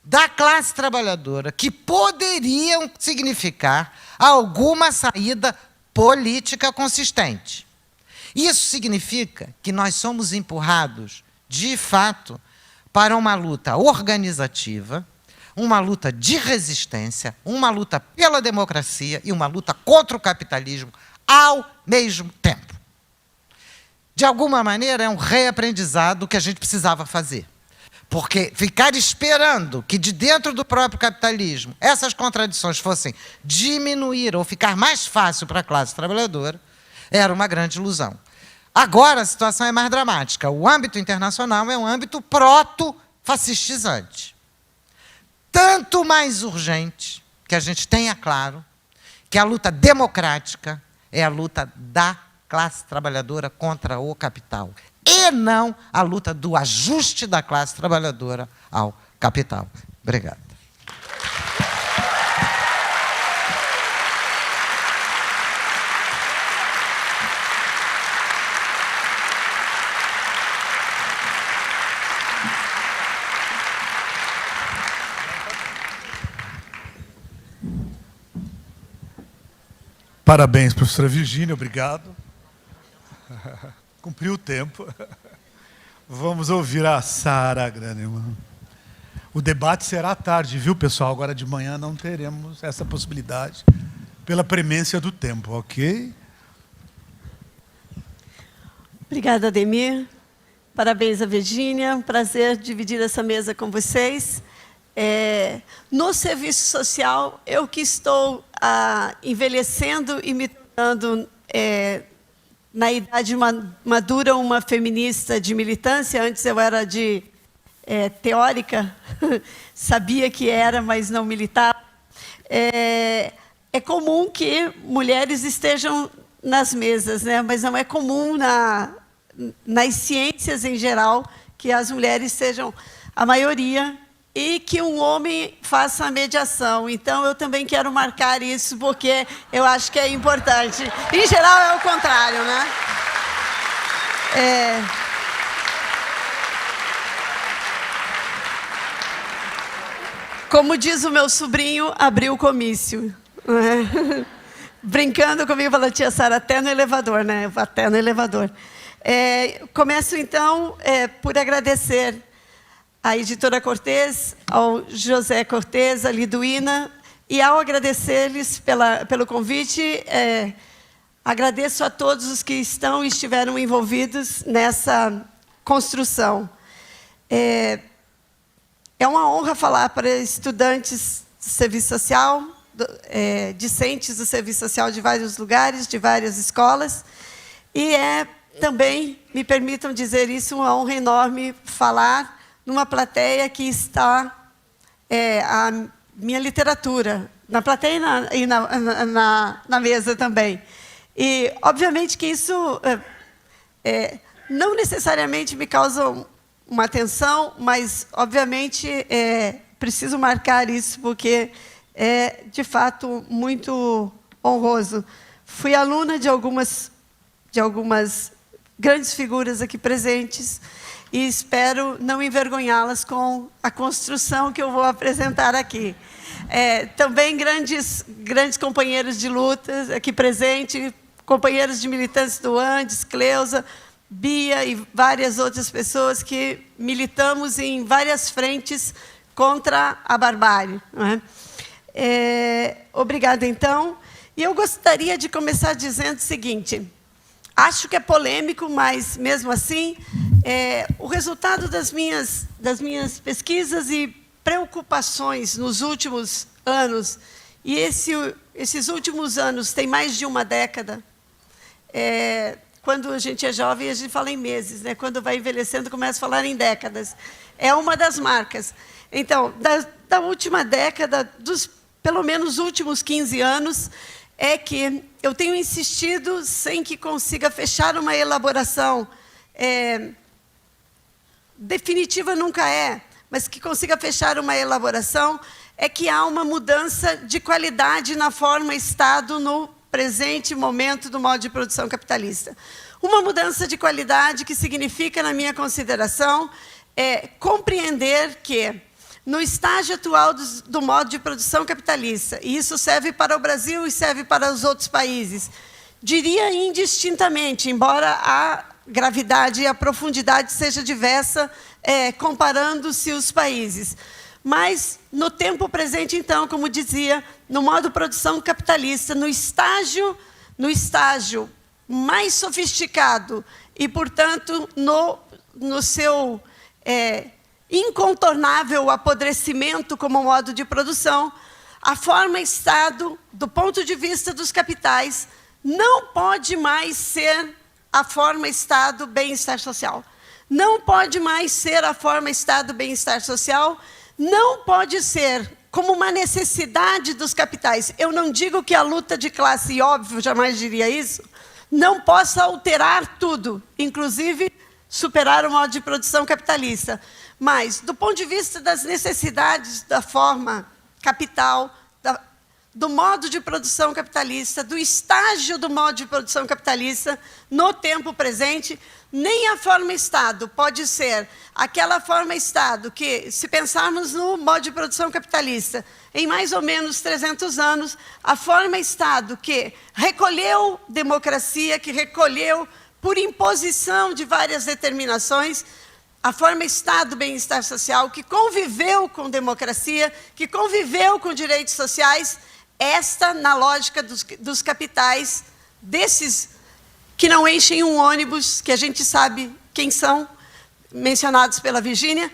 da classe trabalhadora que poderiam significar alguma saída política consistente. Isso significa que nós somos empurrados, de fato, para uma luta organizativa, uma luta de resistência, uma luta pela democracia e uma luta contra o capitalismo ao mesmo tempo. De alguma maneira, é um reaprendizado que a gente precisava fazer. Porque ficar esperando que de dentro do próprio capitalismo essas contradições fossem diminuir ou ficar mais fácil para a classe trabalhadora era uma grande ilusão. Agora a situação é mais dramática. O âmbito internacional é um âmbito proto-fascistizante. Tanto mais urgente que a gente tenha claro que a luta democrática é a luta da classe trabalhadora contra o capital, e não a luta do ajuste da classe trabalhadora ao capital. Obrigado. Parabéns, professora Virgínia, obrigado. Cumpriu o tempo. Vamos ouvir a Sara Graneman. O debate será à tarde, viu, pessoal? Agora de manhã não teremos essa possibilidade, pela premência do tempo, ok? Obrigada, Ademir. Parabéns a Virgínia. Prazer dividir essa mesa com vocês. No serviço social, eu que estou envelhecendo e me tornando, na idade madura, uma feminista de militância. Antes eu era de teórica, sabia que era, mas não militava. é comum que mulheres estejam nas mesas, né? Mas não é comum nas ciências em geral que as mulheres sejam a maioria e que um homem faça a mediação. Então, eu também quero marcar isso, porque eu acho que é importante. Em geral, é o contrário, né? Como diz o meu sobrinho, abriu o comício. Né? Brincando comigo, falou, tia Sara, até no elevador, né? Até no elevador. Começo, então, por agradecer à editora Cortez, ao José Cortez, à Liduína, e ao agradecer-lhes pelo convite, agradeço a todos os que estão e estiveram envolvidos nessa construção. É uma honra falar para estudantes do serviço social, discentes do serviço social de vários lugares, de várias escolas, e também, me permitam dizer isso, uma honra enorme falar numa plateia que está a minha literatura, na plateia e na mesa também. E, obviamente, que isso não necessariamente me causa uma tensão, mas, obviamente, preciso marcar isso, porque é, de fato, muito honroso. Fui aluna de algumas grandes figuras aqui presentes e espero não envergonhá-las com a construção que eu vou apresentar aqui. Também grandes companheiros de lutas aqui presentes, companheiros de militantes do Andes, Cleusa, Bia e várias outras pessoas que militamos em várias frentes contra a barbárie. Não é? Obrigada, então. E eu gostaria de começar dizendo o seguinte, acho que é polêmico, mas, mesmo assim, o resultado das minhas pesquisas e preocupações nos últimos anos, e esses últimos anos têm mais de uma década, quando a gente é jovem, a gente fala em meses, né? Quando vai envelhecendo, começa a falar em décadas. É uma das marcas. Então, da última década, pelo menos últimos 15 anos, é que eu tenho insistido, sem que consiga fechar uma elaboração definitiva nunca mas que consiga fechar uma elaboração, é que há uma mudança de qualidade na forma Estado no presente momento do modo de produção capitalista. Uma mudança de qualidade que significa, na minha consideração, compreender que, no estágio atual do modo de produção capitalista, e isso serve para o Brasil e serve para os outros países, diria indistintamente, embora a gravidade e a profundidade seja diversa, comparando-se os países. Mas, no tempo presente, então, como dizia, no modo de produção capitalista, no estágio mais sofisticado e, portanto, no seu incontornável apodrecimento como modo de produção, a forma Estado, do ponto de vista dos capitais, não pode mais ser a forma Estado bem-estar social. Não pode mais ser a forma Estado bem-estar social, não pode ser como uma necessidade dos capitais. Eu não digo que a luta de classe, óbvio, jamais diria isso, não possa alterar tudo, inclusive superar o modo de produção capitalista. Mas, do ponto de vista das necessidades da forma capital, do modo de produção capitalista, do estágio do modo de produção capitalista, no tempo presente, nem a forma Estado pode ser aquela forma Estado que, se pensarmos no modo de produção capitalista, em mais ou menos 300 anos, a forma Estado que recolheu democracia, que recolheu, por imposição de várias determinações, a forma Estado bem-estar social, que conviveu com democracia, que conviveu com direitos sociais, esta, na lógica dos capitais, desses que não enchem um ônibus, que a gente sabe quem são, mencionados pela Virgínia,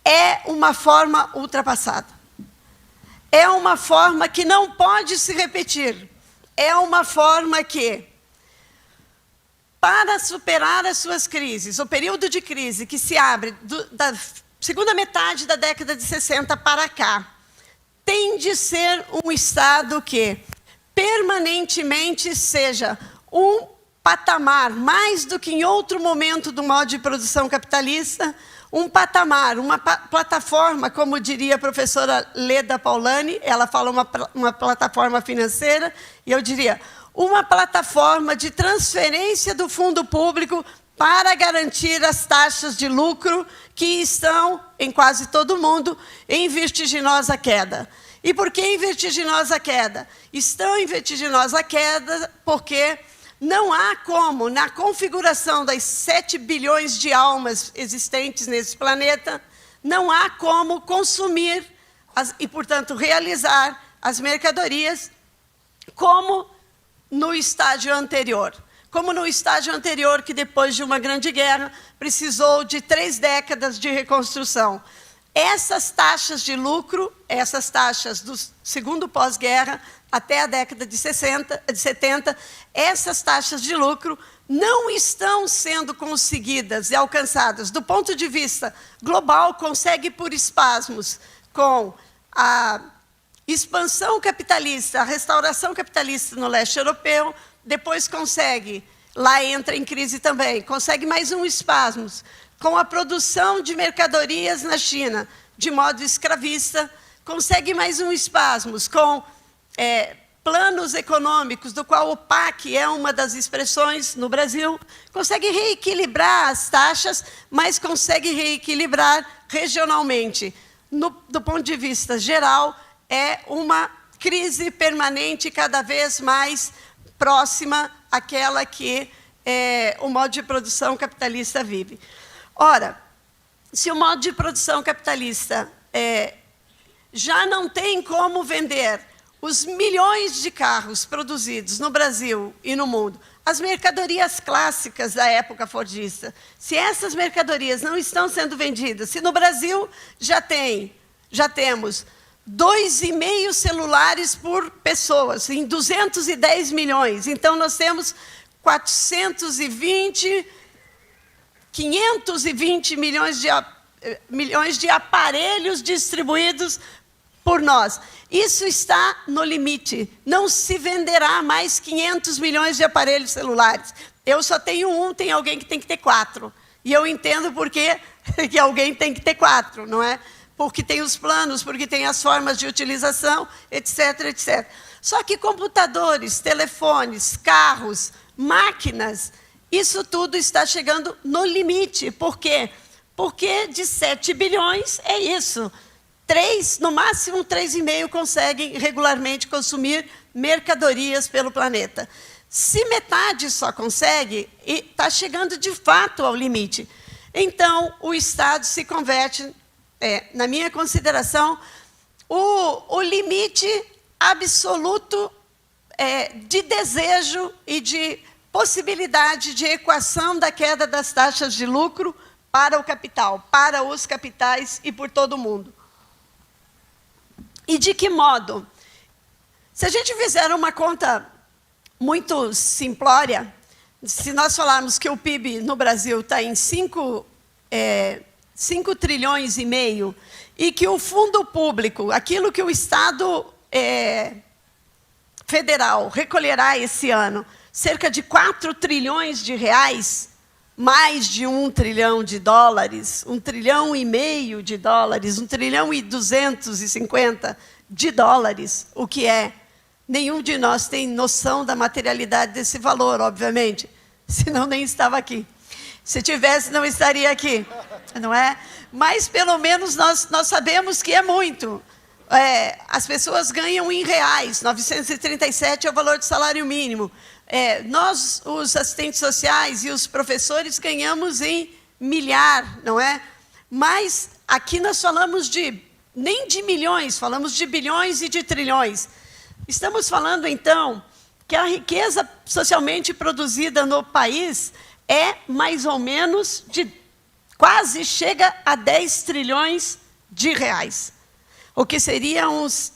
é uma forma ultrapassada. É uma forma que não pode se repetir. É uma forma que, para superar as suas crises, o período de crise que se abre da segunda metade da década de 60 para cá, tem de ser um Estado que permanentemente seja um patamar, mais do que em outro momento do modo de produção capitalista, um patamar, uma plataforma, como diria a professora Leda Paulani, ela fala uma plataforma financeira, e eu diria, uma plataforma de transferência do fundo público para garantir as taxas de lucro que estão, em quase todo o mundo, em vertiginosa queda. E por que em vertiginosa queda? Estão em vertiginosa queda porque não há como, na configuração das 7 bilhões de almas existentes nesse planeta, não há como consumir e, portanto, realizar as mercadorias como no estágio anterior. Como no estágio anterior, que depois de uma grande guerra, precisou de 3 décadas de reconstrução. Essas taxas de lucro, essas taxas do segundo pós-guerra, até a década de 70, essas taxas de lucro não estão sendo conseguidas e alcançadas do ponto de vista global, consegue por espasmos com a expansão capitalista, a restauração capitalista no leste europeu, depois consegue, lá entra em crise também, consegue mais um espasmos com a produção de mercadorias na China, de modo escravista, consegue mais um espasmos com planos econômicos, do qual o PAC é uma das expressões no Brasil, consegue reequilibrar as taxas, mas consegue reequilibrar regionalmente. Do ponto de vista geral, é uma crise permanente, cada vez mais próxima àquela que o modo de produção capitalista vive. Ora, se o modo de produção capitalista já não tem como vender os milhões de carros produzidos no Brasil e no mundo, as mercadorias clássicas da época fordista, se essas mercadorias não estão sendo vendidas, se no Brasil já temos 2,5 celulares por pessoas, em 210 milhões, então nós temos 520 milhões de aparelhos distribuídos por nós. Isso está no limite. Não se venderá mais 500 milhões de aparelhos celulares. Eu só tenho um, tem alguém que tem que ter 4. E eu entendo por que alguém tem que ter 4, não é? Porque tem os planos, porque tem as formas de utilização, etc, etc. Só que computadores, telefones, carros, máquinas, isso tudo está chegando no limite. Por quê? Porque de 7 bilhões é isso. 3, no máximo 3,5 conseguem regularmente consumir mercadorias pelo planeta. Se metade só consegue, está chegando de fato ao limite. Então, o Estado se converte, na minha consideração, o limite absoluto de desejo e de possibilidade de equação da queda das taxas de lucro para o capital, para os capitais e por todo o mundo. E de que modo? Se a gente fizer uma conta muito simplória, se nós falarmos que o PIB no Brasil está em 5 trilhões e meio, e que o fundo público, aquilo que o Estado federal recolherá esse ano, cerca de 4 trilhões de reais, mais de 1 trilhão de dólares, 1,5 trilhão de dólares, 1 trilhão e 250 de dólares, o que é? Nenhum de nós tem noção da materialidade desse valor, obviamente, senão nem estava aqui. Se tivesse, não estaria aqui, não é? Mas, pelo menos, nós sabemos que é muito. As pessoas ganham em reais, 937 é o valor do salário mínimo. Nós, os assistentes sociais e os professores, ganhamos em milhar, não é? Mas aqui nós falamos nem de milhões, falamos de bilhões e de trilhões. Estamos falando, então, que a riqueza socialmente produzida no país é mais ou menos quase chega a 10 trilhões de reais. O que seria uns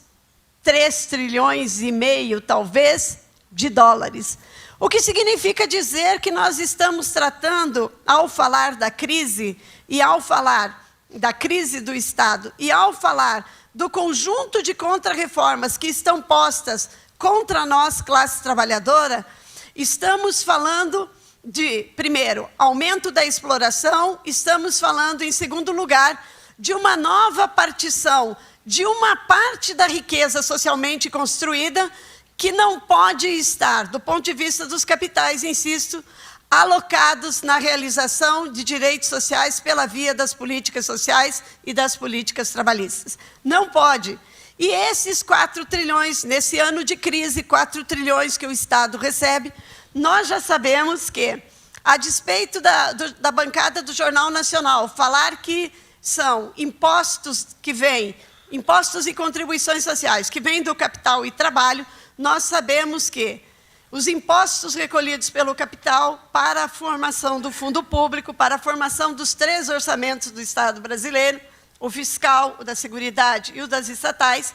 3 trilhões e meio, talvez, de dólares. O que significa dizer que nós estamos tratando, ao falar da crise, e ao falar da crise do Estado, e ao falar do conjunto de contrarreformas que estão postas contra nós, classe trabalhadora, estamos falando de, primeiro, aumento da exploração, estamos falando, em segundo lugar, de uma nova partição de uma parte da riqueza socialmente construída que não pode estar, do ponto de vista dos capitais, insisto, alocados na realização de direitos sociais pela via das políticas sociais e das políticas trabalhistas. Não pode. E esses 4 trilhões, nesse ano de crise, 4 trilhões que o Estado recebe, nós já sabemos que, a despeito da bancada do Jornal Nacional, falar que são impostos que vêm, impostos e contribuições sociais que vêm do capital e trabalho, nós sabemos que os impostos recolhidos pelo capital para a formação do fundo público, para a formação dos 3 orçamentos do Estado brasileiro, o fiscal, o da Seguridade e o das estatais,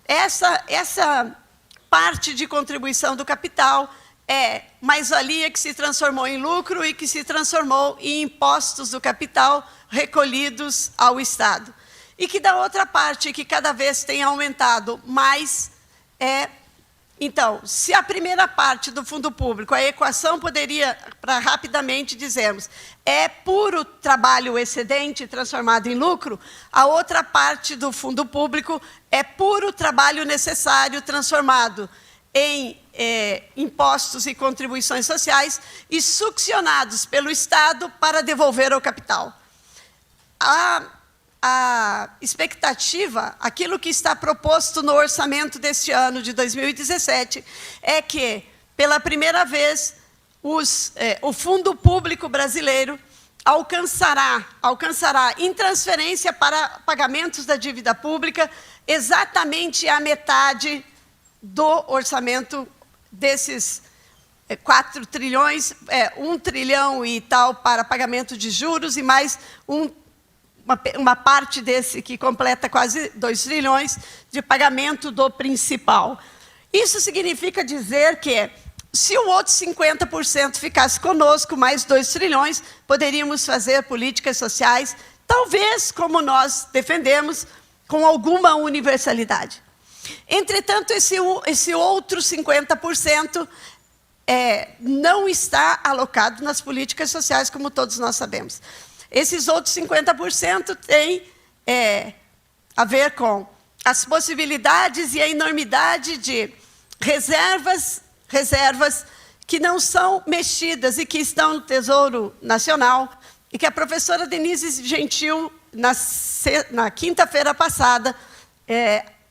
essa parte de contribuição do capital é mais-valia que se transformou em lucro e que se transformou em impostos do capital recolhidos ao Estado. E que, da outra parte, que cada vez tem aumentado mais, então, se a primeira parte do fundo público, a equação poderia, para rapidamente dizermos, é puro trabalho excedente transformado em lucro, a outra parte do fundo público é puro trabalho necessário transformado em impostos e contribuições sociais e succionados pelo Estado para devolver ao capital. A expectativa, aquilo que está proposto no orçamento deste ano, de 2017, é que, pela primeira vez, o fundo público brasileiro alcançará, em transferência para pagamentos da dívida pública, exatamente a metade do orçamento desses 4 trilhões, 1 trilhão e tal para pagamento de juros e mais uma parte desse que completa quase 2 trilhões de pagamento do principal. Isso significa dizer que, se o outro 50% ficasse conosco, mais 2 trilhões, poderíamos fazer políticas sociais, talvez como nós defendemos, com alguma universalidade. Entretanto, esse outro 50% não está alocado nas políticas sociais, como todos nós sabemos. Esses outros 50% têm a ver com as possibilidades e a enormidade de reservas que não são mexidas e que estão no Tesouro Nacional, e que a professora Denise Gentil, na quinta-feira passada,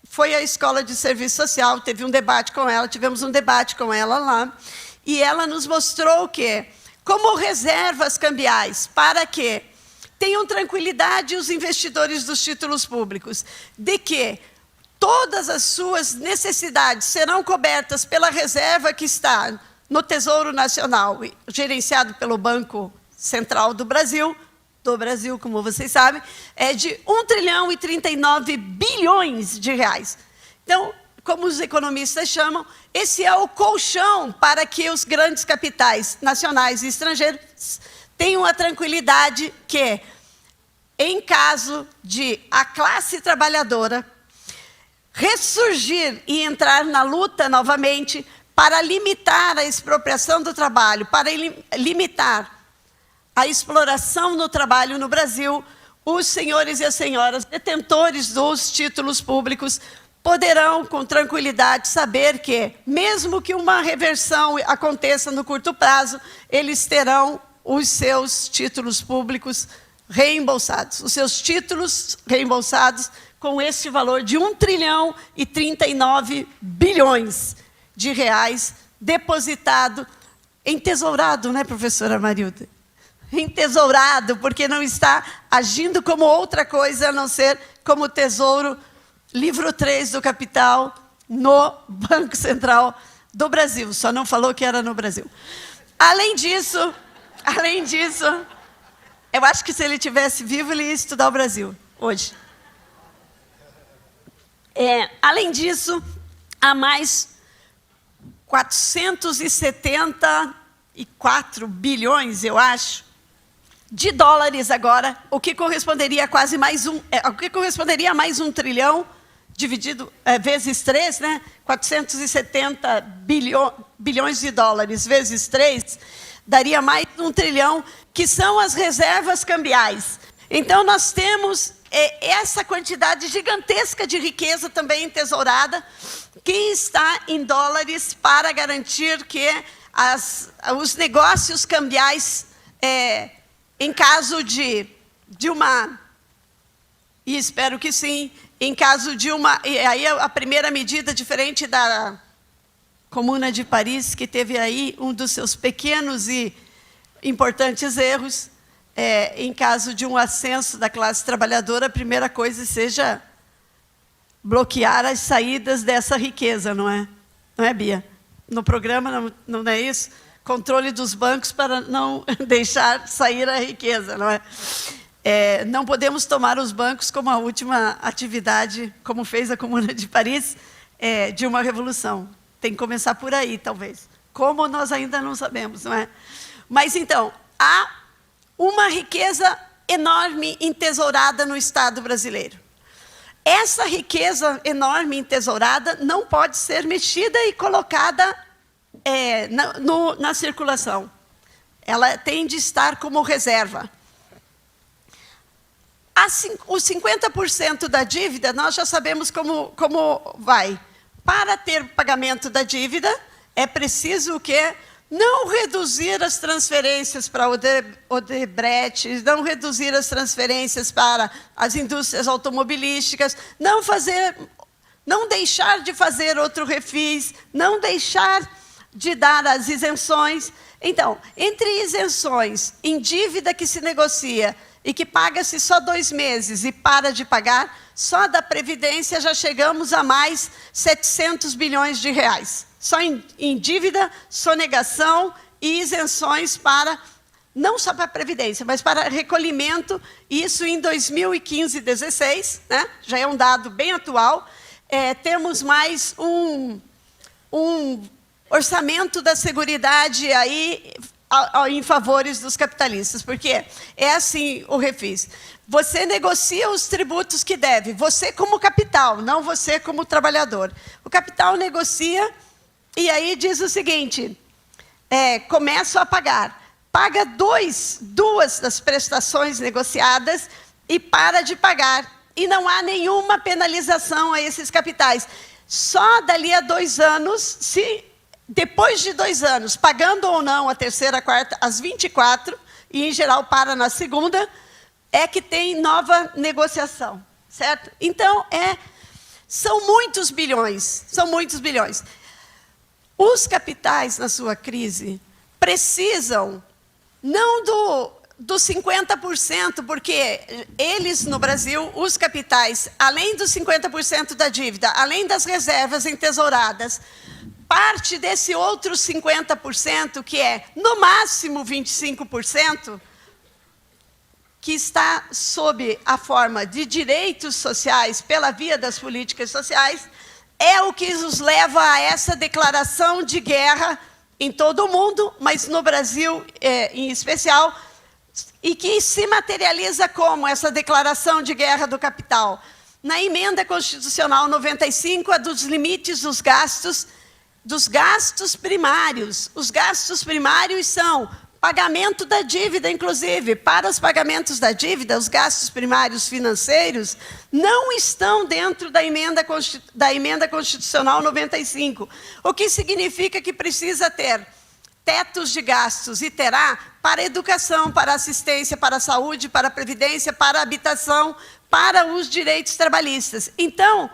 foi à Escola de Serviço Social, teve um debate com ela, tivemos um debate com ela lá, e ela nos mostrou que, como reservas cambiais, para que tenham tranquilidade os investidores dos títulos públicos, de que todas as suas necessidades serão cobertas pela reserva que está no Tesouro Nacional, gerenciado pelo Banco Central do Brasil, como vocês sabem, é de 1 trilhão e 39 bilhões de reais. Então, como os economistas chamam, esse é o colchão para que os grandes capitais nacionais e estrangeiros tenham a tranquilidade que, em caso de a classe trabalhadora ressurgir e entrar na luta novamente para limitar a expropriação do trabalho, para limitar a exploração no trabalho no Brasil, os senhores e as senhoras detentores dos títulos públicos poderão, com tranquilidade, saber que, mesmo que uma reversão aconteça no curto prazo, eles terão os seus títulos públicos reembolsados, os seus títulos reembolsados com este valor de 1 trilhão e 39 bilhões de reais depositado, entesourado, né, professora Marilda? Entesourado, porque não está agindo como outra coisa, a não ser como tesouro, livro 3 do Capital, no Banco Central do Brasil. Só não falou que era no Brasil. Além disso, eu acho que se ele estivesse vivo, ele ia estudar o Brasil, hoje. Além disso, há mais 474 bilhões, eu acho, de dólares agora, o que corresponderia a quase mais o que corresponderia a mais 1 trilhão dividido vezes 3, né? 470 bilhões de dólares vezes 3, daria mais de 1 trilhão, que são as reservas cambiais. Então, nós temos essa quantidade gigantesca de riqueza também entesourada, que está em dólares para garantir que os negócios cambiais, em caso de uma... E espero que sim, em caso de uma... E aí a primeira medida, diferente da Comuna de Paris, que teve aí um dos seus pequenos e importantes erros, em caso de um ascenso da classe trabalhadora, a primeira coisa seja bloquear as saídas dessa riqueza, não é? Não é, Bia? No programa não é isso? Controle dos bancos para não deixar sair a riqueza, não é? Não podemos tomar os bancos como a última atividade, como fez a Comuna de Paris, de uma revolução. Tem que começar por aí, talvez. Como nós ainda não sabemos, não é? Mas, então, há uma riqueza enorme entesourada no Estado brasileiro. Essa riqueza enorme entesourada não pode ser mexida e colocada na circulação. Ela tem de estar como reserva. Os 50% da dívida, nós já sabemos como vai. Para ter pagamento da dívida, é preciso o quê? Não reduzir as transferências para Odebrecht, não reduzir as transferências para as indústrias automobilísticas, não deixar de fazer outro refis, não deixar de dar as isenções. Então, entre isenções em dívida que se negocia e que paga-se só 2 meses e para de pagar, só da Previdência já chegamos a mais 700 bilhões de reais. Só em dívida, sonegação e isenções para, não só para a Previdência, mas para recolhimento, isso em 2015 e 2016, né? Já é um dado bem atual. Temos mais um orçamento da Seguridade aí em favores dos capitalistas, porque é assim o refis. Você negocia os tributos que deve, você como capital, não você como trabalhador. O capital negocia e aí diz o seguinte, começo a pagar. Paga duas das prestações negociadas e para de pagar. E não há nenhuma penalização a esses capitais. Só dali a 2 anos, depois de 2 anos, pagando ou não a terceira, a quarta, as 24, e em geral para na segunda, é que tem nova negociação, certo? Então, são muitos bilhões, são muitos bilhões. Os capitais, na sua crise, precisam, não dos 50%, porque eles, no Brasil, os capitais, além dos 50% da dívida, além das reservas entesouradas, parte desse outro 50%, que é, no máximo, 25%, que está sob a forma de direitos sociais, pela via das políticas sociais, é o que os leva a essa declaração de guerra em todo o mundo, mas no Brasil em especial, e que se materializa como essa declaração de guerra do capital. Na emenda constitucional 95, a dos limites dos gastos primários. Os gastos primários são pagamento da dívida, inclusive. Para os pagamentos da dívida, os gastos primários financeiros não estão dentro da emenda constitucional 95. O que significa que precisa ter tetos de gastos, e terá, para a educação, para a assistência, para a saúde, para a previdência, para a habitação, para os direitos trabalhistas. Então,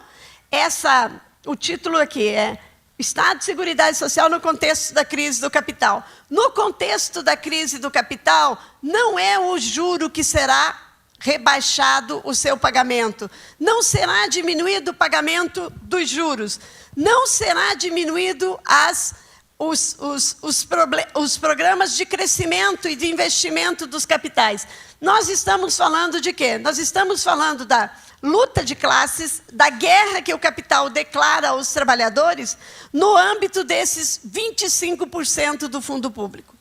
o título aqui é Estado de Seguridade Social no contexto da crise do capital. No contexto da crise do capital, não é o juro que será rebaixado o seu pagamento. Não será diminuído o pagamento dos juros. Não será diminuído os programas de crescimento e de investimento dos capitais. Nós estamos falando de quê? Nós estamos falando da luta de classes, da guerra que o capital declara aos trabalhadores no âmbito desses 25% do fundo público.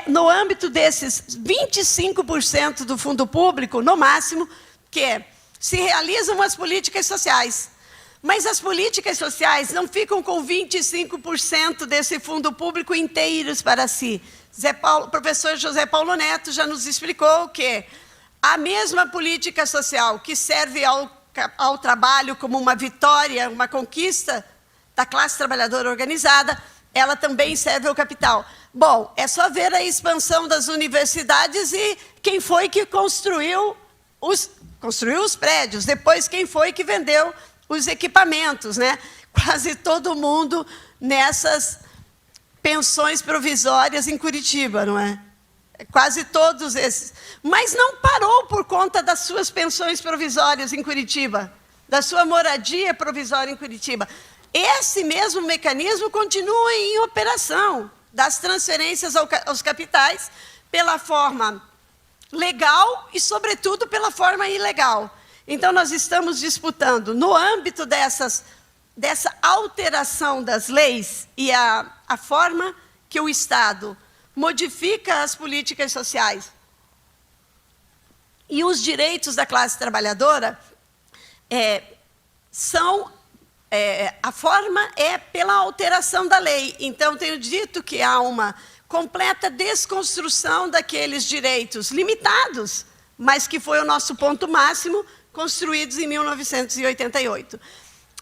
No âmbito desses 25% do fundo público, no máximo, que se realizam as políticas sociais. Mas as políticas sociais não ficam com 25% desse fundo público inteiros para si. O professor José Paulo Neto já nos explicou que a mesma política social que serve ao trabalho como uma vitória, uma conquista da classe trabalhadora organizada, ela também serve ao capital. Bom, é só ver a expansão das universidades e quem foi que construiu os prédios, depois quem foi que vendeu os equipamentos, né? Quase todo mundo nessas pensões provisórias em Curitiba, não é? Quase todos esses. Mas não parou por conta das suas pensões provisórias em Curitiba, da sua moradia provisória em Curitiba. Esse mesmo mecanismo continua em operação, das transferências aos capitais, pela forma legal e, sobretudo, pela forma ilegal. Então, nós estamos disputando, no âmbito dessa alteração das leis e a forma que o Estado modifica as políticas sociais e os direitos da classe trabalhadora, a forma é pela alteração da lei. Então, tenho dito que há uma completa desconstrução daqueles direitos limitados, mas que foi o nosso ponto máximo, construídos em 1988.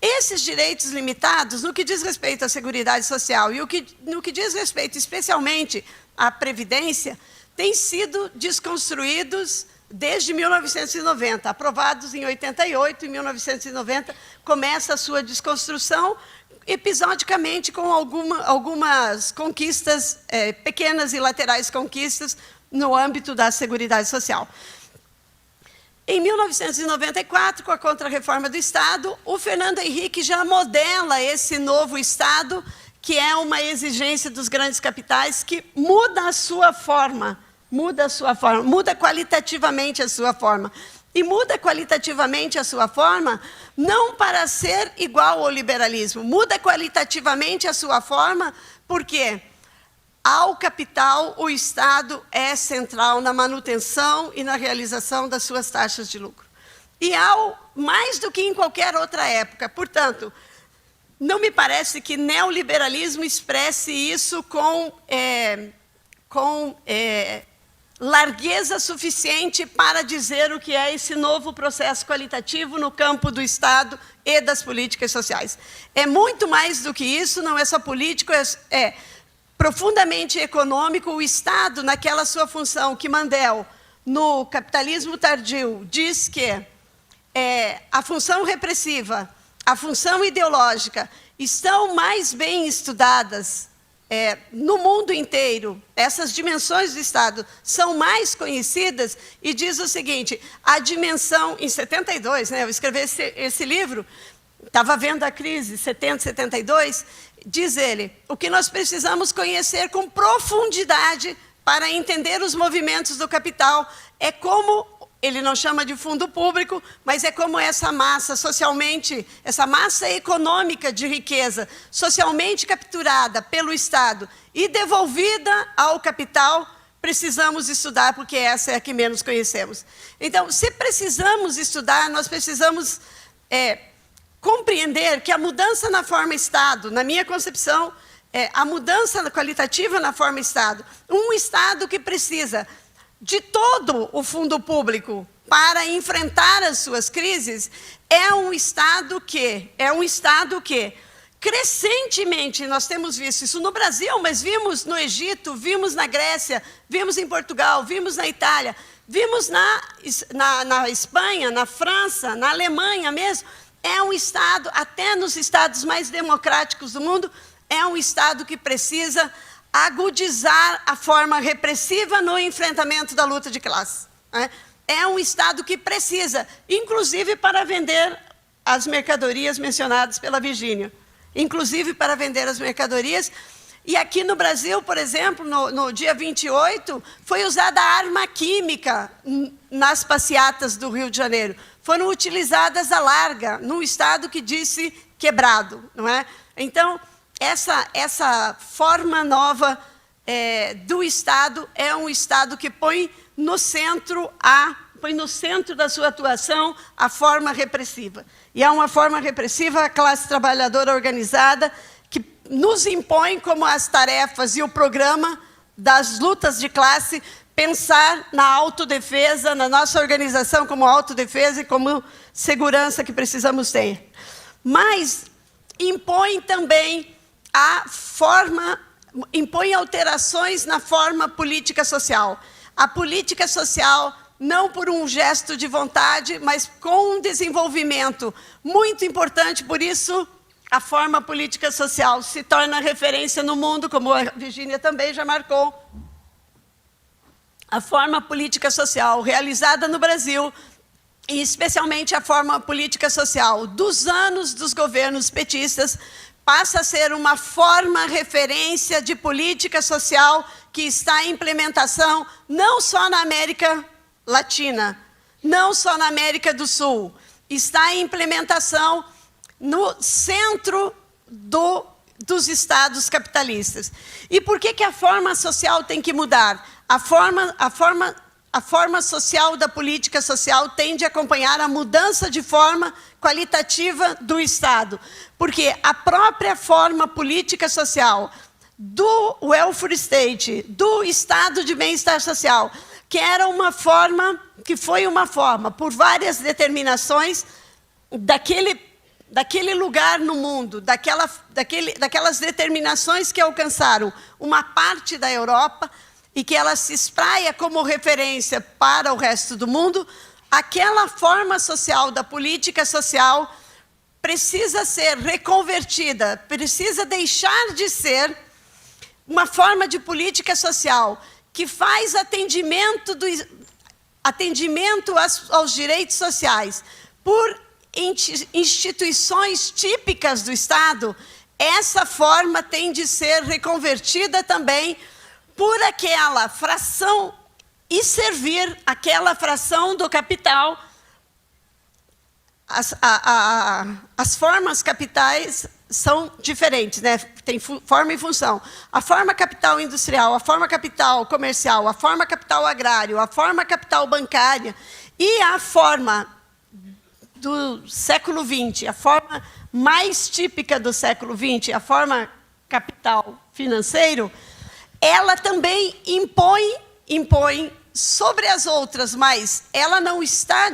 Esses direitos limitados, no que diz respeito à Seguridade Social e no que diz respeito especialmente à Previdência, têm sido desconstruídos desde 1990, aprovados em 88, em 1990, começa a sua desconstrução, episodicamente com algumas conquistas, pequenas e laterais conquistas, no âmbito da Seguridade Social. Em 1994, com a Contra-Reforma do Estado, o Fernando Henrique já modela esse novo Estado, que é uma exigência dos grandes capitais, que muda a sua forma, muda qualitativamente a sua forma. E muda qualitativamente a sua forma, não para ser igual ao liberalismo, muda qualitativamente a sua forma, porque ao capital, o Estado é central na manutenção e na realização das suas taxas de lucro. E mais do que em qualquer outra época. Portanto, não me parece que neoliberalismo expresse isso com largueza suficiente para dizer o que é esse novo processo qualitativo no campo do Estado e das políticas sociais. É muito mais do que isso, não é só político, é profundamente econômico. O Estado, naquela sua função que Mandel, no Capitalismo Tardio, diz que a função repressiva, a função ideológica, estão mais bem estudadas no mundo inteiro. Essas dimensões do Estado são mais conhecidas, e diz o seguinte, a dimensão, em 72, né, eu escrevi esse livro, estava vendo a crise, 70, 72, diz ele, o que nós precisamos conhecer com profundidade para entender os movimentos do capital é como, ele não chama de fundo público, mas é como essa massa socialmente, essa massa econômica de riqueza, socialmente capturada pelo Estado e devolvida ao capital, precisamos estudar, porque essa é a que menos conhecemos. Então, se precisamos estudar, nós precisamos compreender que a mudança na forma Estado, na minha concepção, a mudança qualitativa na forma Estado, um Estado que precisa de todo o fundo público para enfrentar as suas crises, é um Estado que crescentemente, nós temos visto isso no Brasil, mas vimos no Egito, vimos na Grécia, vimos em Portugal, vimos na Itália, vimos na Espanha, na França, na Alemanha mesmo. É um Estado, até nos estados mais democráticos do mundo, é um Estado que precisa agudizar a forma repressiva no enfrentamento da luta de classe. É um Estado que precisa, inclusive para vender as mercadorias mencionadas pela Virgínia. Inclusive para vender as mercadorias. E aqui no Brasil, por exemplo, no dia 28, foi usada arma química nas passeatas do Rio de Janeiro. Foram utilizadas à larga, num Estado que disse quebrado, não é? Então, essa forma nova do Estado é um Estado que põe no centro a põe no centro da sua atuação a forma repressiva. E é uma forma repressiva a classe trabalhadora organizada que nos impõe como as tarefas e o programa das lutas de classe pensar na autodefesa, na nossa organização como autodefesa e como segurança que precisamos ter. Mas impõe também impõe alterações na forma política social. A política social, não por um gesto de vontade, mas com um desenvolvimento muito importante, por isso a forma política social se torna referência no mundo, como a Virgínia também já marcou. A forma política social realizada no Brasil, e especialmente a forma política social dos anos dos governos petistas, passa a ser uma forma referência de política social que está em implementação não só na América Latina, não só na América do Sul, está em implementação no centro dos estados capitalistas. E por que a forma social tem que mudar? A forma social da política social tende a acompanhar a mudança de forma qualitativa do Estado. Porque a própria forma política social do welfare state, do Estado de bem-estar social, que era uma forma, que foi uma forma, por várias determinações, daquele lugar no mundo, daquelas determinações que alcançaram uma parte da Europa e que ela se espraia como referência para o resto do mundo, aquela forma social da política social precisa ser reconvertida, precisa deixar de ser uma forma de política social que faz atendimento aos direitos sociais por instituições típicas do Estado. Essa forma tem de ser reconvertida também por aquela fração e servir aquela fração do capital. As formas capitais são diferentes, né? Tem forma e função. A forma capital industrial, a forma capital comercial, a forma capital agrário, a forma capital bancária e a forma do século XX, a forma mais típica do século XX, a forma capital financeiro, ela também impõe sobre as outras, mas ela não está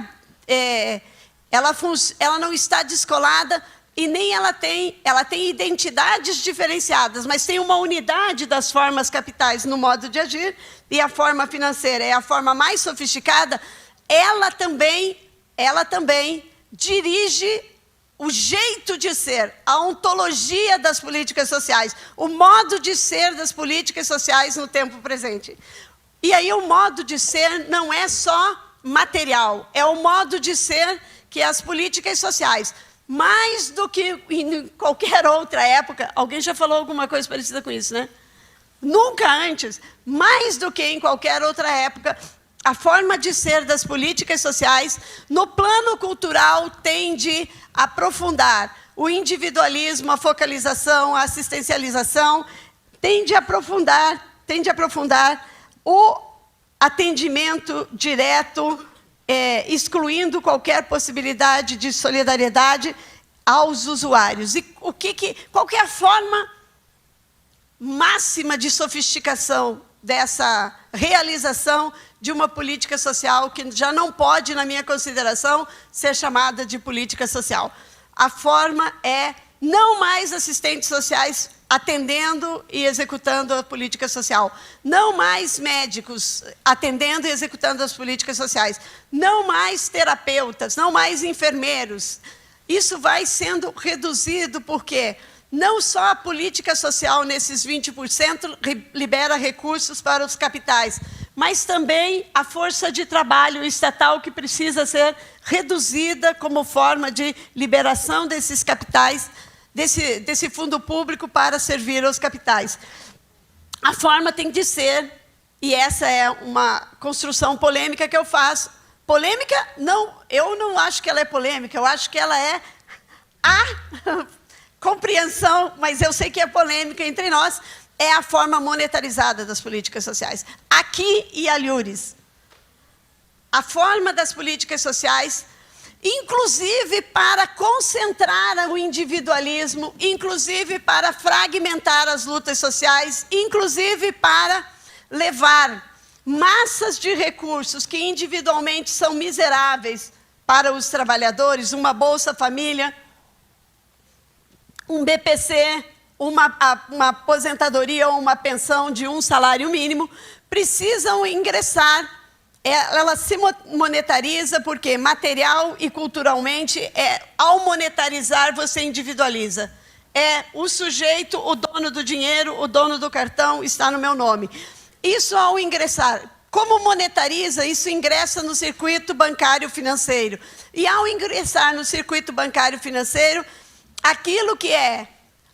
descolada e nem ela tem identidades diferenciadas, mas tem uma unidade das formas capitais no modo de agir, e a forma financeira é a forma mais sofisticada. Ela também dirige o jeito de ser, a ontologia das políticas sociais, o modo de ser das políticas sociais no tempo presente. E aí o modo de ser não é só material, é o modo de ser que as políticas sociais, mais do que em qualquer outra época, alguém já falou alguma coisa parecida com isso, né? Nunca antes, mais do que em qualquer outra época, a forma de ser das políticas sociais, no plano cultural, tende a aprofundar o individualismo, a focalização, a assistencialização, tende a aprofundar o atendimento direto, excluindo qualquer possibilidade de solidariedade aos usuários. E qual que é a forma máxima de sofisticação dessa realização de uma política social que já não pode, na minha consideração, ser chamada de política social? A forma é não mais assistentes sociais atendendo e executando a política social, não mais médicos atendendo e executando as políticas sociais, não mais terapeutas, não mais enfermeiros. Isso vai sendo reduzido porque não só a política social nesses 20% libera recursos para os capitais, mas também a força de trabalho estatal que precisa ser reduzida como forma de liberação desses capitais, desse fundo público para servir aos capitais. A forma tem de ser, e essa é uma construção polêmica que eu faço. Polêmica, não, eu não acho que ela é polêmica, eu acho que ela é a compreensão, mas eu sei que é polêmica entre nós, é a forma monetarizada das políticas sociais. Aqui e alhures. a forma das políticas sociais, inclusive para concentrar o individualismo, inclusive para fragmentar as lutas sociais, inclusive para levar massas de recursos que individualmente são miseráveis para os trabalhadores, uma Bolsa Família, um BPC, uma aposentadoria ou uma pensão de um salário mínimo, precisam ingressar. Ela se monetariza porque material e culturalmente, ao monetarizar, você individualiza. É o sujeito, o dono do dinheiro, o dono do cartão, está no meu nome. Isso ao ingressar. Como monetariza, isso ingressa no circuito bancário financeiro. E ao ingressar no circuito bancário financeiro, aquilo que é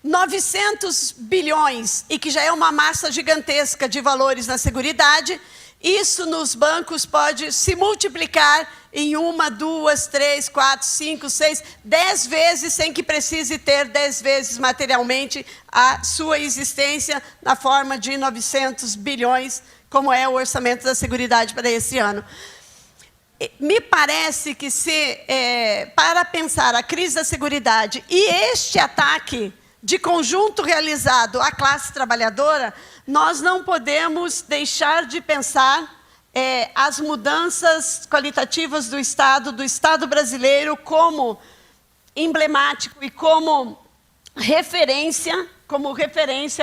900 bilhões e que já é uma massa gigantesca de valores na Seguridade, isso nos bancos pode se multiplicar em 1, 2, 3, 4, 5, 6, 10 vezes, sem que precise ter 10 vezes materialmente a sua existência na forma de 900 bilhões, como é o orçamento da Seguridade para esse ano. Me parece que para pensar a crise da Seguridade e este ataque de conjunto realizado à classe trabalhadora, nós não podemos deixar de pensar as mudanças qualitativas do Estado brasileiro como emblemático e como referência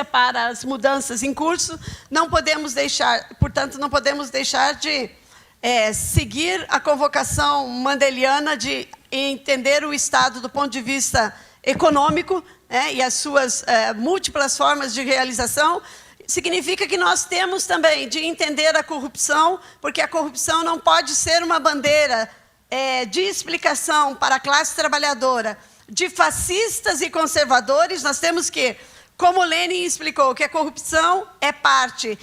para as mudanças em curso. Não podemos deixar, portanto, não podemos deixar de seguir a convocação mandeliana de entender o Estado do ponto de vista econômico, e as suas múltiplas formas de realização. Significa que nós temos também de entender a corrupção, porque a corrupção não pode ser uma bandeira de explicação para a classe trabalhadora de fascistas e conservadores. Nós temos que, como Lenin explicou, que a corrupção é parte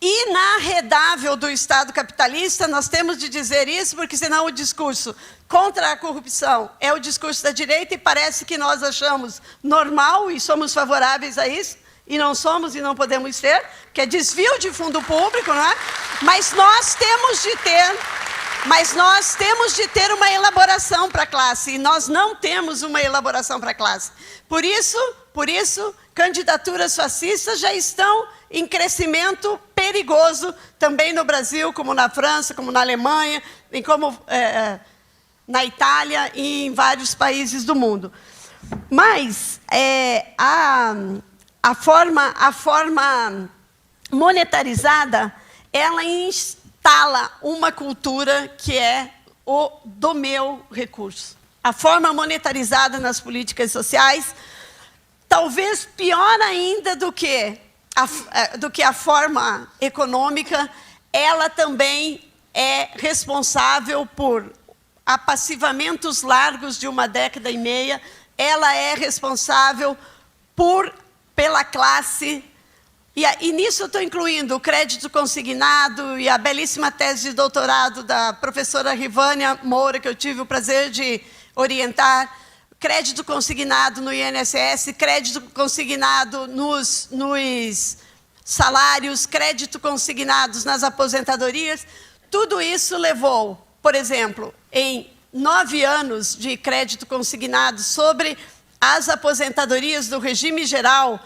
inarredável do Estado capitalista. Nós temos de dizer isso, porque senão o discurso contra a corrupção é o discurso da direita, e parece que nós achamos normal e somos favoráveis a isso, e não somos e não podemos ser, que é desvio de fundo público, não é? Mas nós temos de ter uma elaboração para a classe, e nós não temos uma elaboração para a classe. Por isso, candidaturas fascistas já estão em crescimento perigoso, também no Brasil, como na França, como na Alemanha, e como na Itália e em vários países do mundo. Mas a forma monetarizada, ela instala uma cultura que é o do meu recurso. A forma monetarizada nas políticas sociais, talvez pior ainda do que a forma econômica, ela também é responsável por apassivamentos largos de 1 década e meia, ela é responsável pela classe, e nisso eu estou incluindo o crédito consignado e a belíssima tese de doutorado da professora Rivânia Moura, que eu tive o prazer de orientar, crédito consignado no INSS, crédito consignado nos salários, crédito consignados nas aposentadorias. Tudo isso levou, por exemplo, em 9 anos de crédito consignado sobre as aposentadorias do regime geral,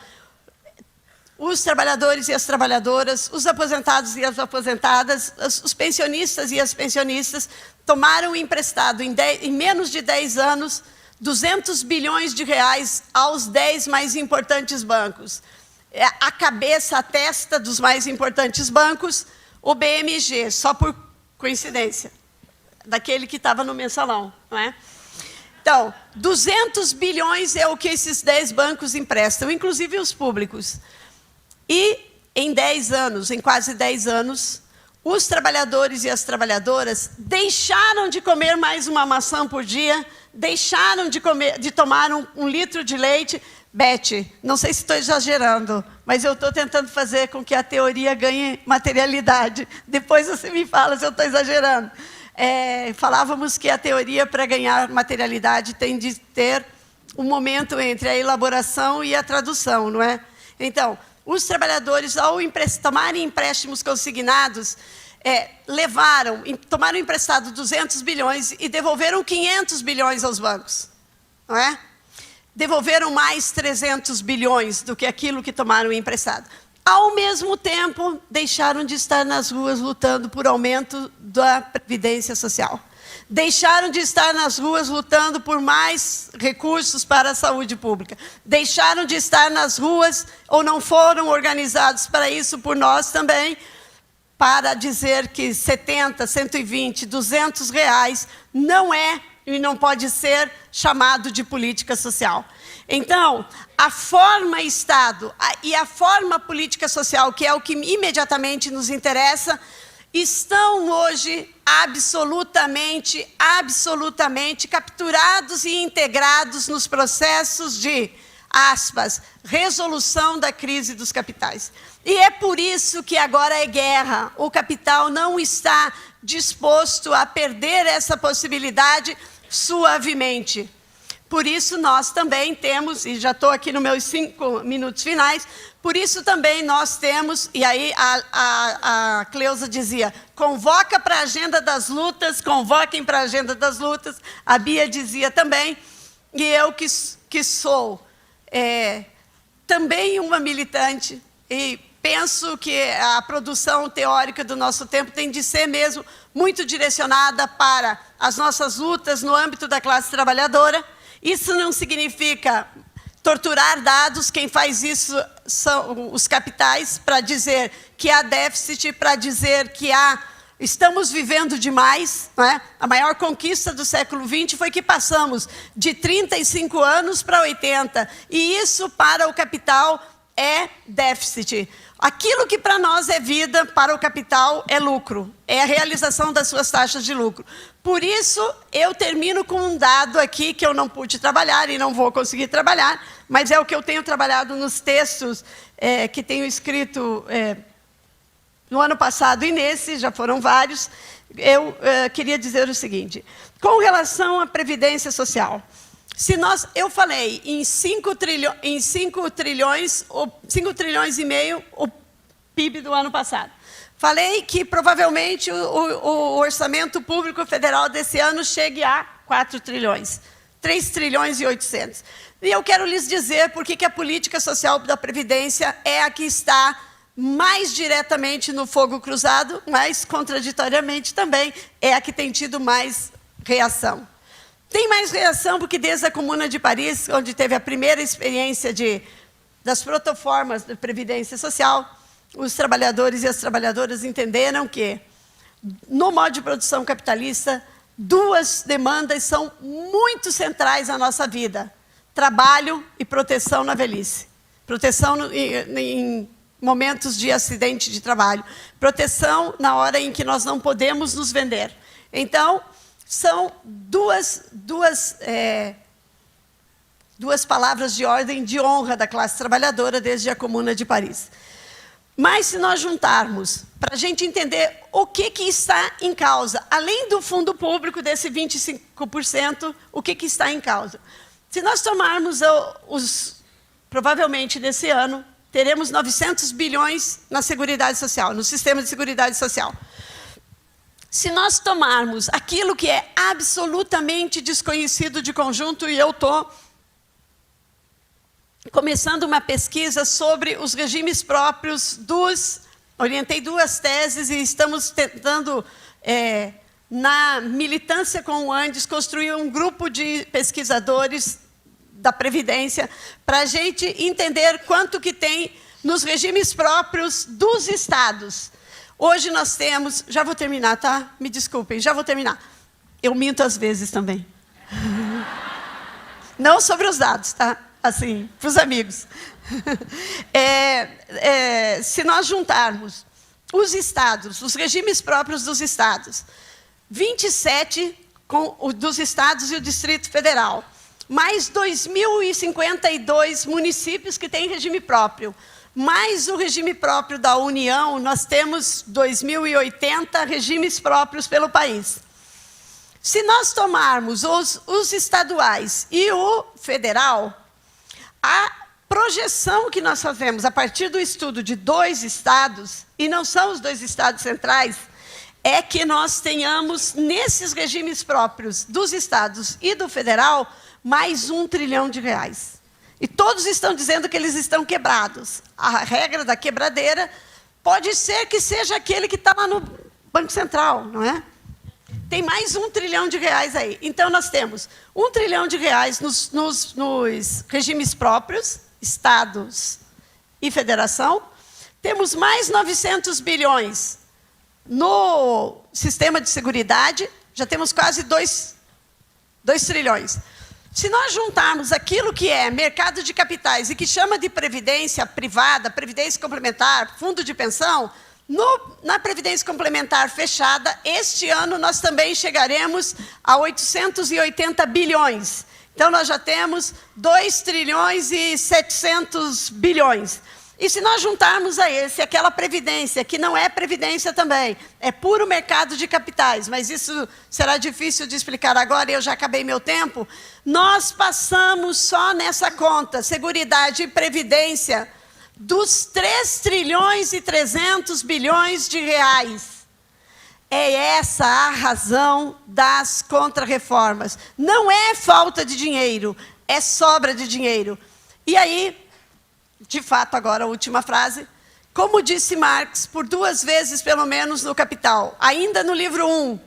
os trabalhadores e as trabalhadoras, os aposentados e as aposentadas, os pensionistas e as pensionistas tomaram emprestado em menos de 10 anos 200 bilhões de reais aos 10 mais importantes bancos. A cabeça, a testa dos mais importantes bancos, o BMG, só por coincidência, daquele que estava no mensalão, não é? Então, 200 bilhões é o que esses 10 bancos emprestam, inclusive os públicos. E em 10 anos, em quase 10 anos, os trabalhadores e as trabalhadoras deixaram de comer mais uma maçã por dia, deixaram de tomar um litro de leite. Beth, não sei se estou exagerando, mas eu estou tentando fazer com que a teoria ganhe materialidade. Depois você me fala se eu estou exagerando. Falávamos que a teoria, para ganhar materialidade, tem de ter um momento entre a elaboração e a tradução, não é? Então, os trabalhadores, ao tomarem empréstimos consignados, tomaram emprestado 200 bilhões e devolveram 500 bilhões aos bancos, não é? Devolveram mais 300 bilhões do que aquilo que tomaram emprestado. Ao mesmo tempo, deixaram de estar nas ruas lutando por aumento da Previdência Social. Deixaram de estar nas ruas lutando por mais recursos para a saúde pública. Deixaram de estar nas ruas, ou não foram organizados para isso por nós também, para dizer que 70, 120, 200 reais não é e não pode ser chamado de política social. Então, a forma Estado e a forma política social, que é o que imediatamente nos interessa, estão hoje absolutamente capturados e integrados nos processos de, aspas, resolução da crise dos capitais. E é por isso que agora é guerra. O capital não está disposto a perder essa possibilidade suavemente. Por isso nós também temos, e já estou aqui nos meus 5 minutos finais, por isso também nós temos, e aí a Cleusa dizia, convoca para a agenda das lutas, convoquem para a agenda das lutas, a Bia dizia também, e eu que sou também uma militante, e penso que a produção teórica do nosso tempo tem de ser mesmo muito direcionada para as nossas lutas no âmbito da classe trabalhadora. Isso não significa torturar dados, quem faz isso são os capitais, para dizer que há déficit, para dizer que estamos vivendo demais, não é? A maior conquista do século XX foi que passamos de 35 anos para 80, e isso para o capital é déficit. Aquilo que para nós é vida, para o capital é lucro, é a realização das suas taxas de lucro. Por isso, eu termino com um dado aqui que eu não pude trabalhar e não vou conseguir trabalhar, mas é o que eu tenho trabalhado nos textos que tenho escrito no ano passado e nesse, já foram vários. Eu queria dizer o seguinte, com relação à Previdência Social, eu falei em 5 trilhões e meio o PIB do ano passado. Falei que provavelmente o orçamento público federal desse ano chegue a 4 trilhões, 3 trilhões e 800. E eu quero lhes dizer por que a política social da Previdência é a que está mais diretamente no fogo cruzado, mas contraditoriamente também é a que tem tido mais reação. Tem mais reação porque desde a Comuna de Paris, onde teve a primeira experiência das protoformas de Previdência Social, os trabalhadores e as trabalhadoras entenderam que, no modo de produção capitalista, 2 demandas são muito centrais à nossa vida. Trabalho e proteção na velhice. Proteção em momentos de acidente de trabalho. Proteção na hora em que nós não podemos nos vender. Então, são duas palavras de ordem de honra da classe trabalhadora desde a Comuna de Paris. Mas se nós juntarmos, para a gente entender o que está em causa, além do fundo público desse 25%, o que está em causa? Se nós tomarmos provavelmente nesse ano, teremos 900 bilhões na Seguridade Social, no sistema de Seguridade Social. Se nós tomarmos aquilo que é absolutamente desconhecido de conjunto, e eu estou começando uma pesquisa sobre os regimes próprios orientei 2 teses e estamos tentando, na militância com o Andes, construir um grupo de pesquisadores da Previdência para a gente entender quanto que tem nos regimes próprios dos estados. Hoje nós temos... Já vou terminar, tá? Me desculpem, já vou terminar. Eu minto às vezes também. Não sobre os dados, tá? Assim, para os amigos. Se nós juntarmos os estados, os regimes próprios dos estados, 27 dos estados e o Distrito Federal, mais 2.052 municípios que têm regime próprio, mais o regime próprio da União, nós temos 2.080 regimes próprios pelo país. Se nós tomarmos os estaduais e o federal, a projeção que nós fazemos a partir do estudo de 2 estados, e não são os 2 estados centrais, é que nós tenhamos, nesses regimes próprios dos estados e do federal, mais R$1 trilhão. E todos estão dizendo que eles estão quebrados. A regra da quebradeira pode ser que seja aquele que está lá no Banco Central, não é? Tem mais R$1 trilhão aí. Então, nós temos R$1 trilhão nos regimes próprios, estados e federação. Temos mais 900 bilhões no sistema de seguridade, já temos quase 2 trilhões. Se nós juntarmos aquilo que é mercado de capitais e que chama de previdência privada, previdência complementar, fundo de pensão, na previdência complementar fechada, este ano nós também chegaremos a 880 bilhões. Então, nós já temos 2 trilhões e 700 bilhões. E se nós juntarmos a esse aquela previdência, que não é previdência também, é puro mercado de capitais, mas isso será difícil de explicar agora, e eu já acabei meu tempo, nós passamos só nessa conta, Seguridade e Previdência, dos 3 trilhões e 300 bilhões de reais. É essa a razão das contrarreformas. Não é falta de dinheiro, é sobra de dinheiro. E aí, de fato, agora a última frase, como disse Marx, por 2 vezes pelo menos no Capital, ainda no livro 1,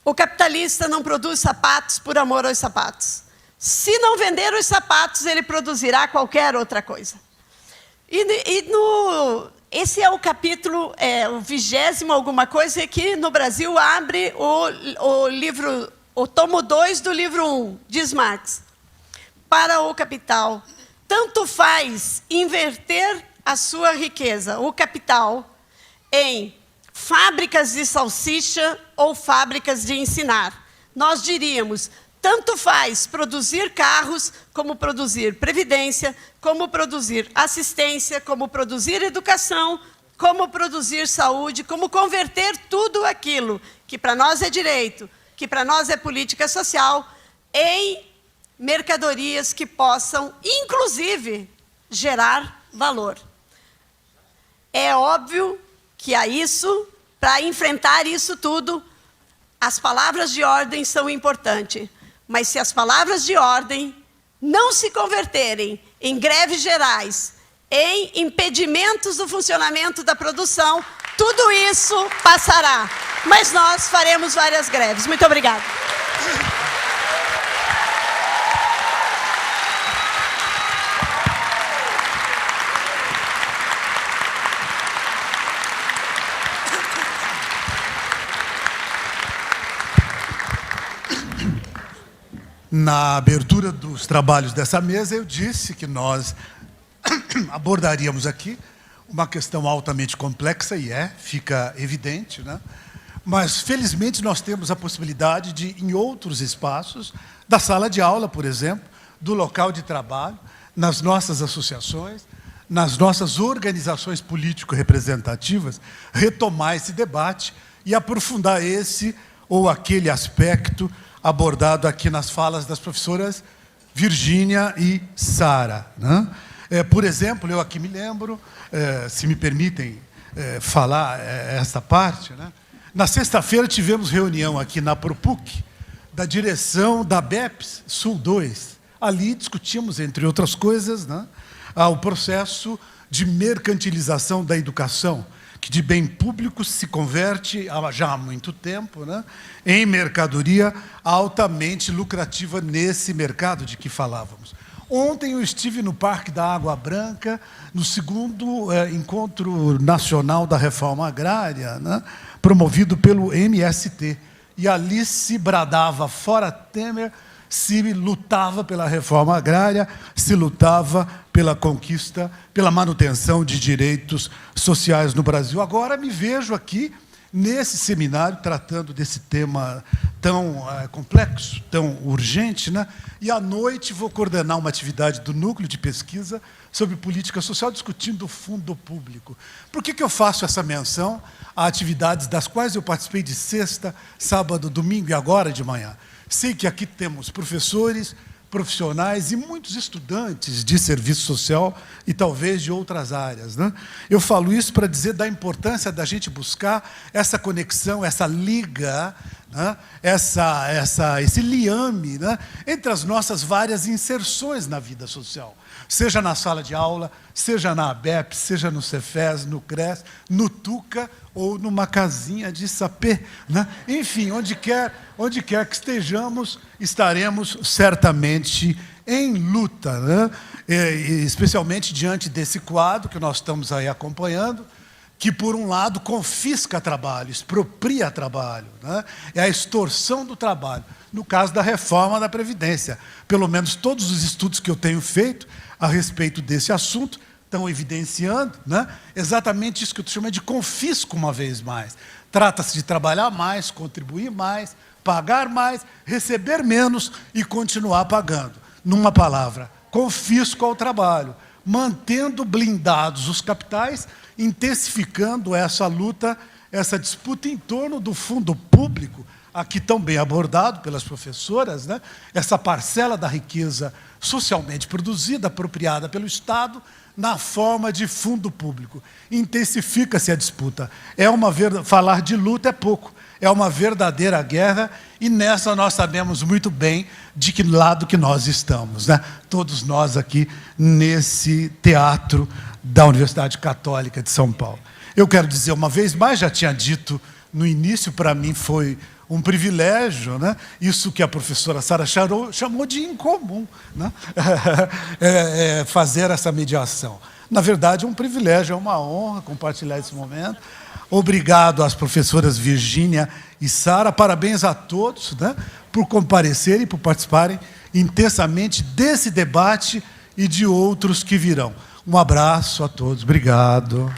o capitalista não produz sapatos por amor aos sapatos. Se não vender os sapatos, ele produzirá qualquer outra coisa. Esse é o capítulo, o 20º alguma coisa, que no Brasil abre o tomo 2 do livro 1, diz Marx. Para o capital, tanto faz inverter a sua riqueza, o capital, em fábricas de salsicha ou fábricas de ensinar. Nós diríamos, tanto faz produzir carros, como produzir previdência, como produzir assistência, como produzir educação, como produzir saúde, como converter tudo aquilo que para nós é direito, que para nós é política social, em mercadorias que possam, inclusive, gerar valor. É óbvio que para enfrentar isso tudo, as palavras de ordem são importantes. Mas se as palavras de ordem não se converterem em greves gerais, em impedimentos do funcionamento da produção, tudo isso passará. Mas nós faremos várias greves. Muito obrigada. Na abertura dos trabalhos dessa mesa, eu disse que nós abordaríamos aqui uma questão altamente complexa, e fica evidente, né? Mas, felizmente, nós temos a possibilidade de, em outros espaços, da sala de aula, por exemplo, do local de trabalho, nas nossas associações, nas nossas organizações político-representativas, retomar esse debate e aprofundar esse ou aquele aspecto abordado aqui nas falas das professoras Virgínia e Sara, né? Por exemplo, eu aqui me lembro, se me permitem falar essa parte, né? Na sexta-feira tivemos reunião aqui na Propuc, da direção da BEPS Sul 2. Ali discutimos, entre outras coisas, né, o processo de mercantilização da educação, que de bem público se converte, já há muito tempo, né, em mercadoria altamente lucrativa nesse mercado de que falávamos. Ontem eu estive no Parque da Água Branca, no 2º Encontro Nacional da Reforma Agrária, né, promovido pelo MST. E ali se bradava fora Temer, se lutava pela reforma agrária, se lutava pela conquista, pela manutenção de direitos sociais no Brasil. Agora me vejo aqui, nesse seminário, tratando desse tema tão complexo, tão urgente, né? E à noite vou coordenar uma atividade do Núcleo de Pesquisa sobre Política Social, discutindo o fundo público. Por que eu faço essa menção a atividades das quais eu participei de sexta, sábado, domingo e agora de manhã? Sei que aqui temos professores, profissionais e muitos estudantes de serviço social e talvez de outras áreas, né? Eu falo isso para dizer da importância da gente buscar essa conexão, essa liga, né? Esse liame, né? Entre as nossas várias inserções na vida social, seja na sala de aula, seja na ABEP, seja no Cefes, no CRES, no TUCA ou numa casinha de sapê, né? Enfim, onde quer que estejamos, estaremos certamente em luta, né? Especialmente diante desse quadro que nós estamos aí acompanhando, que, por um lado, confisca trabalho, expropria trabalho, né? É a extorsão do trabalho. No caso da reforma da Previdência, pelo menos todos os estudos que eu tenho feito a respeito desse assunto estão evidenciando, né, exatamente isso que eu estou chamando de confisco uma vez mais. Trata-se de trabalhar mais, contribuir mais, pagar mais, receber menos e continuar pagando. Numa palavra, confisco ao trabalho, mantendo blindados os capitais, intensificando essa luta, essa disputa em torno do fundo público, aqui tão bem abordado pelas professoras, né? Essa parcela da riqueza socialmente produzida, apropriada pelo Estado, na forma de fundo público. Intensifica-se a disputa. Falar de luta é pouco, é uma verdadeira guerra, e nessa nós sabemos muito bem de que lado que nós estamos, né? Todos nós aqui nesse teatro da Universidade Católica de São Paulo. Eu quero dizer, uma vez mais, já tinha dito no início, para mim foi um privilégio, né? Isso que a professora Sara chamou de incomum, né? Fazer essa mediação. Na verdade, é um privilégio, é uma honra compartilhar esse momento. Obrigado às professoras Virgínia e Sara, parabéns a todos, né, por comparecerem, por participarem intensamente desse debate e de outros que virão. Um abraço a todos, obrigado.